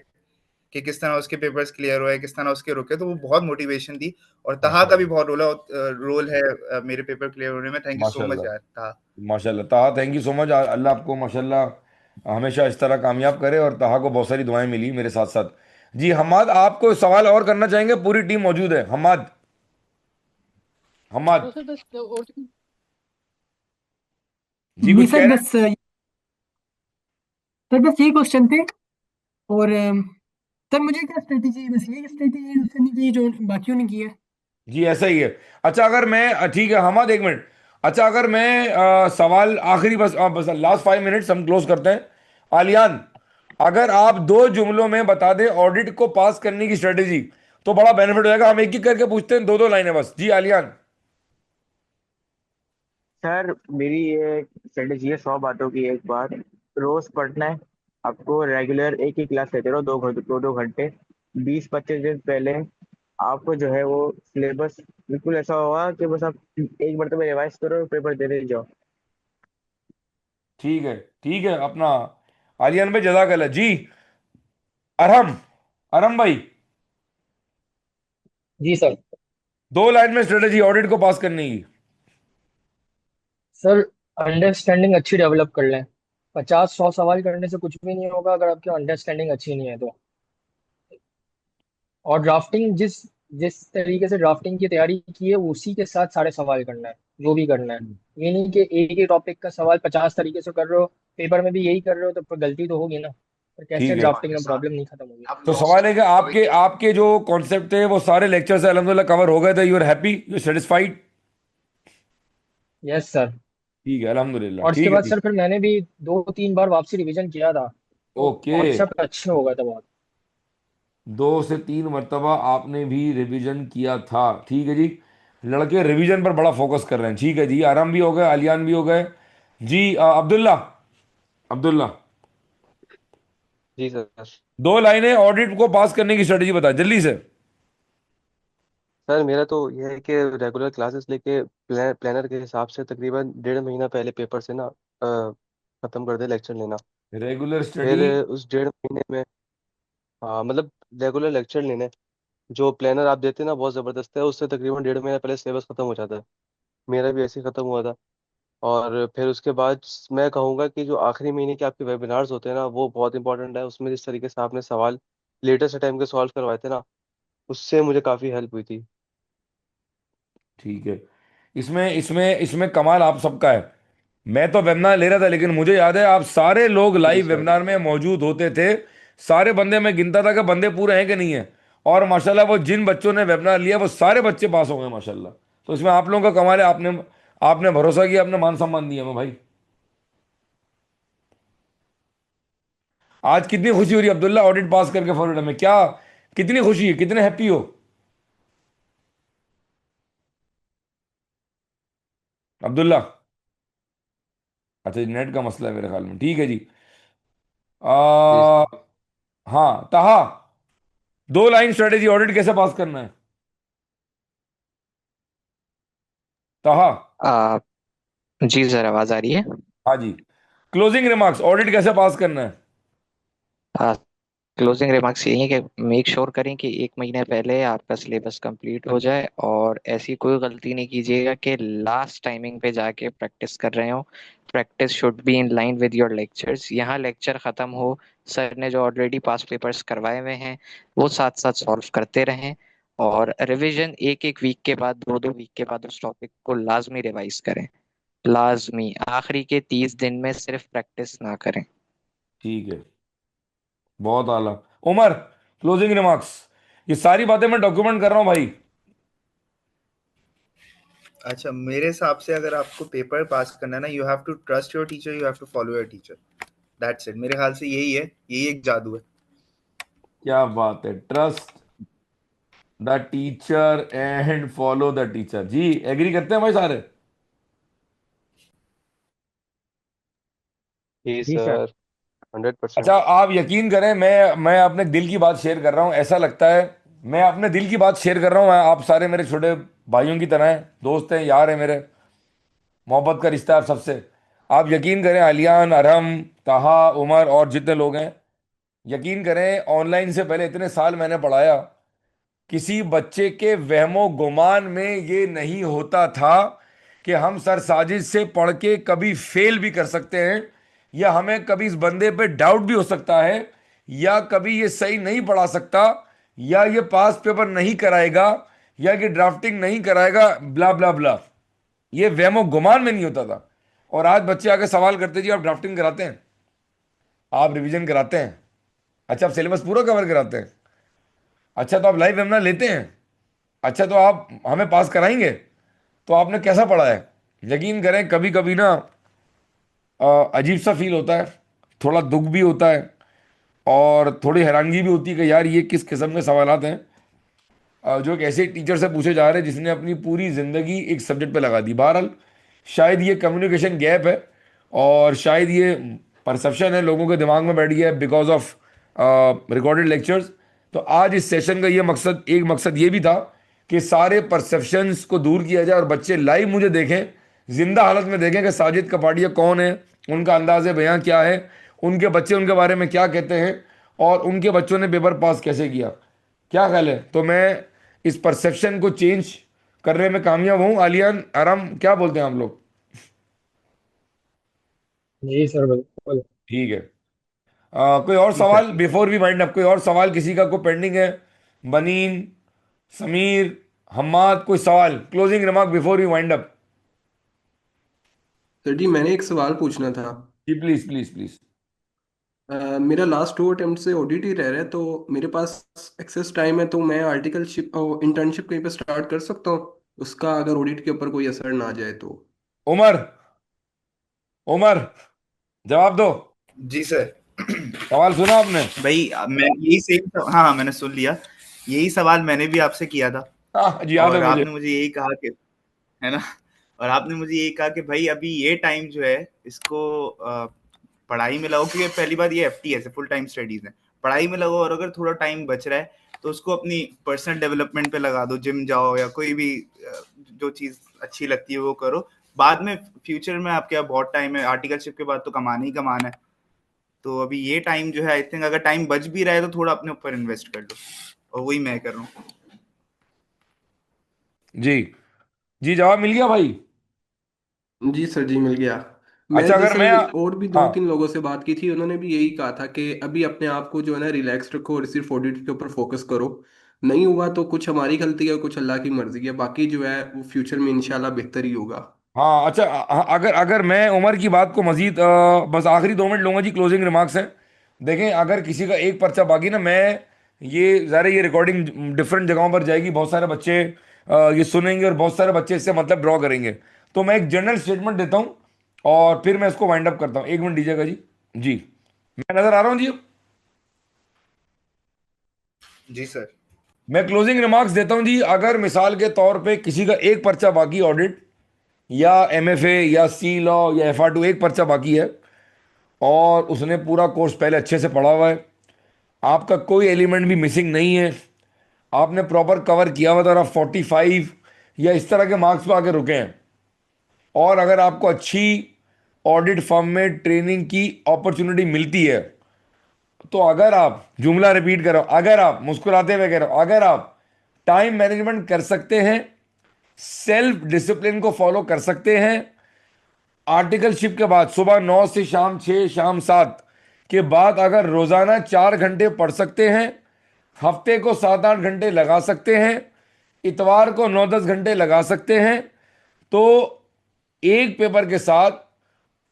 कि किस तरह उसके पेपर्स क्लियर हुए, किस तरह उसके रुके, तो वो बहुत मोटिवेशन दी। और ताहा का भी माशाल्लाह, बहुत रोल है मेरे पेपर क्लियर होने में। थैंक यू सो मच माशाल्लाह, यार ताहा। माशाल्लाह ताहा, थैंक यू सो मच। अल्लाह आपको माशाल्लाह हमेशा इस तरह कामयाब करे, और ताहा को बहुत सारी दुआएं मिली मेरे साथ साथ। जी हम्माद, आपको सवाल और करना चाहेंगे? पूरी टीम मौजूद है। हम्माद, तो हम्माद, सर बस और जी नहीं कुछ सर, कह रहे हैं? बस सर बस यही क्वेश्चन थे। और सर मुझे क्या स्ट्रेटेजी, बस यही स्ट्रेटेजी यूज करनी चाहिए जो बाकियों ने की है? जी ऐसा ही है। अच्छा अगर मैं ठीक है हमाद, एक मिनट। अच्छा अगर मैं सवाल आखिरी, बस लास्ट 5 मिनट्स हम क्लोज करते हैं। आलियान, अगर आप 2 जुमलों में बता दें ऑडिट को पास करने की स्ट्रेटेजी, तो बड़ा बेनिफिट हो जाएगा। हम एक एक करके पूछते हैं, 2 2 लाइनें बस। जी आलियान। सर मेरी ये स्ट्रेटेजी है 100 बातों की एक बात। रोज पढ़ना है आपको, रेगुलर एक ही क्लास लेते रहो, 2 घंटे 2 2 घंटे। 20 25 दिन पहले आपको जो है वो सिलेबस बिल्कुल ऐसा होगा कि बस आप एक मरतबा रिवाइज करो, पेपर देने जाओ। ठीक है, ठीक है अपना। आलियान भाई जजाकल्ला जी। अरहम, अरहम भाई, जी सर। 2 लाइन में स्ट्रेटेजी ऑडिट को पास करने की। सर अंडरस्टैंडिंग अच्छी डेवलप कर लें। 50 100 सवाल करने से कुछ भी नहीं होगा अगर आपकी अंडरस्टैंडिंग अच्छी नहीं है तो। और ड्राफ्टिंग जिस जिस तरीके से ड्राफ्टिंग की तैयारी की है उसी के साथ सारे सवाल करना है, जो भी करना है। ये नहीं कि एक ही टॉपिक का सवाल 50 तरीके से कर रहे हो, पेपर में भी यही कर रहे हो, तो फिर गलती तो होगी ना। पर कैसे ठीक है, ड्राफ्टिंग में प्रॉब्लम नहीं खत्म होगी? तो सवाल है कि आपके आपके जो कॉन्सेप्ट थे वो सारे लेक्चर से अल्हम्दुलिल्लाह कवर हो गए थे। You are happy, you satisfied? Yes sir. ठीक है अल्हम्दुलिल्लाह, और इसके ठीक है बाद जी। सर फिर मैंने भी 2 3 बार वापसी रिवीजन किया था, तो ओके, कॉन्सेप्ट अच्छे हो गए थे बहुत। 2 से 3 मरतबा आपने भी रिवीजन किया था, ठीक है जी। लड़के रिवीजन पर बड़ा फोकस कर रहे हैं, ठीक है जी। आराम भी हो गए, आलियान भी हो गए। जी अब्दुल्ला, अब्दुल्ला, जी सर। 2 लाइनें ऑडिट को पास करने की स्ट्रेटेजी बता जल्दी से। सर मेरा तो यह है कि रेगुलर क्लासेस लेके प्लानर के हिसाब से तकरीबन 1.5 महीना पहले पेपर से ना खत्म कर दे लेक्चर लेना। रेगुलर फिर स्टडी। उस 1.5 महीने में, हाँ मतलब रेगुलर लेक्चर लेने, जो प्लानर आप देते हैं ना बहुत ज़बरदस्त है, उससे तकरीबन 1.5 महीना पहले सिलेबस खत्म हो जाता है। मेरा भी ऐसे ही खत्म हुआ था। और फिर उसके बाद मैं कहूँगा कि जो आखिरी महीने के आपके वेबिनार्स होते हैं ना वो बहुत इंपॉर्टेंट है। उसमें जिस तरीके से आपने सवाल लेटेस्ट टाइम के सॉल्व करवाए थे ना, उससे मुझे काफ़ी हेल्प हुई थी। ठीक है, इसमें इसमें इसमें कमाल आप सबका है। मैं तो वेबिनार ले रहा था, लेकिन मुझे याद है आप सारे लोग जी लाइव सर। वेबिनार में मौजूद होते थे। सारे बंदे मैं गिनता था कि बंदे पूरे हैं कि नहीं है। और माशाल्लाह वो जिन बच्चों ने वेबिनार लिया वो सारे बच्चे पास हो गए माशाल्लाह। तो इसमें आप लोगों का कमाल है। आपने आपने भरोसा किया, आपने मान सम्मान दिया मैं भाई। आज कितनी खुशी हो रही है अब्दुल्ला ऑडिट पास करके फ्लोरिडा में, क्या कितनी खुशी है, कितने हैप्पी हो अब्दुल्ला? अच्छा नेट का मसला है मेरे ख्याल में, ठीक है जी। जी आ, सर। हाँ ताहा, 2 लाइन स्ट्रेटेजी ऑडिट कैसे पास करना है, ताहा? आ, जी सर, आवाज आ रही है? हाँ जी, क्लोजिंग रिमार्क्स ऑडिट कैसे पास करना है? क्लोजिंग रिमार्क्स यही है कि मेक श्योर करें कि 1 महीने पहले आपका सिलेबस कंप्लीट हो जाए, और ऐसी कोई गलती नहीं कीजिएगा कि लास्ट टाइमिंग पे जाके प्रैक्टिस कर रहे हो। Practice should be in line with your lectures. यहाँ लेक्चर खत्म हो, सर ने जो ऑलरेडी पास पेपर्स करवाए हुए हैं वो साथ साथ सॉल्व करते रहें। और रिवीजन एक एक वीक के बाद, 2 2 वीक के बाद उस टॉपिक को लाजमी रिवाइज करें। लाजमी आखिरी के 30 दिन में सिर्फ प्रैक्टिस ना करें। ठीक है, बहुत आला। Umar, closing remarks. ये सारी बातें मैं डॉक्यूमेंट कर रहा हूँ भाई। अच्छा, मेरे हिसाब से अगर आपको पेपर पास करना है ना, you have to trust your teacher, you have to follow your teacher. That's it, मेरे ख्याल से यही है, यही एक जादू है। क्या बात है, trust the teacher and follow the teacher. जी एग्री करते हैं भाई सारे? जी जी सर। सर, अच्छा 100%। आप यकीन करें, मैं अपने दिल की बात शेयर कर रहा हूँ, ऐसा लगता है मैं अपने दिल की बात शेयर कर रहा हूँ। आप सारे मेरे छोटे भाइयों की तरह हैं, दोस्त हैं, यार हैं मेरे, मोहब्बत का रिश्ता है आप सबसे। आप यकीन करें, आलियान, अरहम, ताहा, उमर और जितने लोग हैं, यकीन करें ऑनलाइन से पहले इतने साल मैंने पढ़ाया, किसी बच्चे के वहमो गुमान में ये नहीं होता था कि हम सर साजिद से पढ़ के कभी फेल भी कर सकते हैं, या हमें कभी इस बंदे पे डाउट भी हो सकता है, या कभी ये सही नहीं पढ़ा सकता, या ये पास पेपर नहीं कराएगा, या कि ड्राफ्टिंग नहीं कराएगा, ब्ला ब्ला ब्ला। ये वहमो गुमान में नहीं होता था। और आज बच्चे आके सवाल करते, जी आप ड्राफ्टिंग कराते हैं, आप रिवीजन कराते हैं, अच्छा आप सिलेबस पूरा कवर कराते हैं, अच्छा तो आप लाइव वेमिनार लेते हैं, अच्छा तो आप हमें पास कराएंगे, तो आपने कैसा पढ़ा है? यकीन करें कभी कभी ना अजीब सा फील होता है, थोड़ा दुख भी होता है, और थोड़ी हैरानगी भी होती है कि यार ये किस किस्म के सवालात हैं जो एक ऐसे टीचर से पूछे जा रहे हैं जिसने अपनी पूरी ज़िंदगी एक सब्जेक्ट पे लगा दी। बहरहाल शायद ये कम्युनिकेशन गैप है, और शायद ये परसेप्शन है लोगों के दिमाग में बैठ गया है बिकॉज ऑफ रिकॉर्डेड लेक्चर्स। तो आज इस सेशन का ये मकसद, एक मकसद ये भी था कि सारे परसेप्शंस को दूर किया जाए और बच्चे लाइव मुझे देखें, जिंदा हालत में देखें कि साजिद कपाड़िया कौन है, उनका अंदाज बयां क्या है, उनके बच्चे उनके बारे में क्या कहते हैं, और उनके बच्चों ने पेपर पास कैसे किया। क्या ख्याल है? तो मैं इस परसेप्शन को चेंज करने में कामयाब हूँ। आलियान, आराम, क्या बोलते हैं हम लोग? जी सर बिल्कुल। ठीक है। कोई और जी सर। सवाल बिफोर वी वाइंड अप? कोई और सवाल किसी का, कोई पेंडिंग है? बनीन, समीर, हम्माद, कोई सवाल, closing remark before we wind up? Sir जी मैंने एक सवाल पूछना था। जी प्लीज प्लीज प्लीज। मेरा लास्ट 2 अटेम्प्ट से ऑडिट ही रह रहा है, तो मेरे पास एक्सेस टाइम है, तो मैं आर्टिकलशिप इंटर्नशिप कहीं पे स्टार्ट कर सकता हूँ उसका, अगर ऑडिट के ऊपर कोई असर ना जाए तो। उमर, उमर, जवाब दो। जी सर। सवाल सुना आपने? भाई मैं यही सेम, हाँ हाँ मैंने सुन लिया। यही सवाल मैंने भी आपसे किया था, हाँ जी, याद है और मुझे। आपने मुझे यही कहा कि, है ना, और आपने मुझे यही कहा कि भाई अभी ये टाइम जो है इसको पढ़ाई में लगाओ, क्योंकि पहली बात ये FTS है, फुल टाइम स्टडीज है, पढ़ाई में लगाओ, और अगर थोड़ा टाइम बच रहा है तो उसको अपनी पर्सनल डेवलपमेंट पे लगा दो, जिम जाओ या कोई भी जो चीज अच्छी लगती है वो करो। बाद में फ्यूचर में आपके यहाँ बहुत टाइम है, आर्टिकलशिप के बाद तो कमाना ही कमाना है। तो अभी ये टाइम जो है, आई थिंक अगर टाइम बच भी रहा है तो थोड़ा अपने ऊपर इन्वेस्ट कर लो, और वही मैं कर रहा हूँ। जी जी, जवाब मिल गया भाई? जी सर जी मिल गया। मैं अच्छा अगर मैं, दरअसल और भी दो हाँ, तीन लोगों से बात की थी, उन्होंने भी यही कहा था कि अभी अपने आप को जो है ना रिलैक्स रखो और सिर्फ ऑडिट के ऊपर फोकस करो। नहीं हुआ तो कुछ हमारी गलती है, कुछ अल्लाह की मर्जी है, बाकी जो है वो फ्यूचर में इंशाल्लाह बेहतर ही होगा। हाँ, अच्छा, अगर अगर मैं उमर की बात को मजीद बस आखिरी 2 मिनट लूंगा जी, क्लोजिंग रिमार्क्स हैं। देखें अगर किसी का एक पर्चा बाकी ना, मैं ये ज़रा, ये रिकॉर्डिंग डिफरेंट जगहों पर जाएगी, बहुत सारे बच्चे ये सुनेंगे और बहुत सारे बच्चे इससे मतलब ड्रॉ करेंगे। तो मैं एक जनरल स्टेटमेंट देता हूँ और फिर मैं इसको वाइंड अप करता हूँ। 1 मिनट दीजिएगा जी। जी मैं नज़र आ रहा हूँ जी? जी सर। मैं क्लोजिंग रिमार्क्स देता हूँ जी। अगर मिसाल के तौर पे किसी का एक पर्चा बाकी ऑडिट या MFA या सी लॉ या FR2, एक पर्चा बाकी है, और उसने पूरा कोर्स पहले अच्छे से पढ़ा हुआ है, आपका कोई एलिमेंट भी मिसिंग नहीं है, आपने प्रॉपर कवर किया हुआ था, और आप 45 या इस तरह के मार्क्स पे आके रुके हैं, और अगर आपको अच्छी ऑडिट फर्म में ट्रेनिंग की अपॉर्चुनिटी मिलती है, तो अगर आप, जुमला रिपीट कर रहा हूं, अगर आप, मुस्कुराते हुए कह रहा हूं, अगर आप टाइम मैनेजमेंट कर सकते हैं, सेल्फ डिसिप्लिन को फॉलो कर सकते हैं, आर्टिकलशिप के बाद सुबह 9 से शाम 6, शाम 7 के बाद अगर रोजाना 4 घंटे पढ़ सकते हैं, हफ्ते को 7-8 घंटे लगा सकते हैं, इतवार को 9-10 घंटे लगा सकते हैं, तो एक पेपर के साथ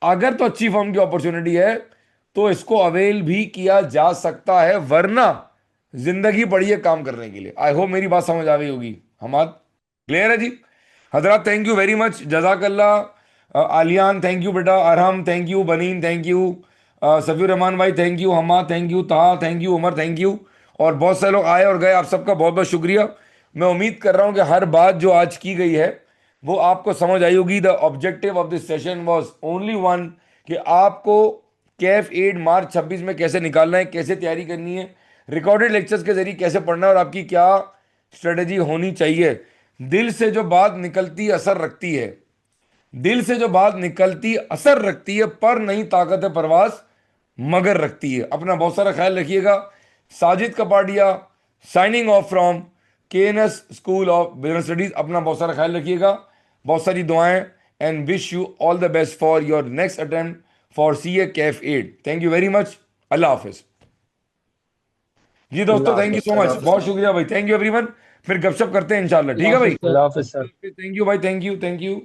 अगर तो अच्छी फॉर्म की अपॉर्चुनिटी है तो इसको अवेल भी किया जा सकता है, वरना जिंदगी पड़ी है काम करने के लिए। आई होप मेरी बात समझ आ गई होगी। हमाद, क्लियर है जी? हजरत थैंक यू वेरी मच, जजाकल्ला। आलियान थैंक यू बेटा, Arham thank you, Baneen thank you, Safeer Rehman भाई thank you, Hammad thank you, Taha thank you, Umar thank you, और बहुत सारे लोग आए और गए, आप सबका बहुत बहुत शुक्रिया। मैं उम्मीद कर रहा हूं कि हर बात जो आज की गई है वो आपको समझ आई होगी। The objective of this session was only one, कि आपको कैफ एड मार्च 26 में कैसे निकालना है, कैसे तैयारी करनी है, रिकॉर्डेड लेक्चर्स के जरिए कैसे पढ़ना है और आपकी क्या स्ट्रेटेजी होनी चाहिए। दिल से जो बात निकलती असर रखती है, दिल से जो बात निकलती असर रखती है, पर नहीं ताकत है परवास मगर रखती है। अपना बहुत सारा ख्याल रखिएगा। Sajid Kapadia signing off from KNS school of business studies. अपना बहुत सारा ख्याल रखिएगा, बहुत सारी दुआएं, and wish you all the best for your next attempt for CA CAF एड। Thank you very much. Allah हाफिज। जी दोस्तों, अल्लाह थैंक यू हाफिज सो सर। मच, बहुत शुक्रिया भाई, थैंक यू एवरीवन। फिर गपशप करते हैं इंशाल्लाह, ठीक अल्लाह है हाफिज भाई। Sir. Allah Hafiz sir. Thank you भाई, थैंक यू, थैंक यू।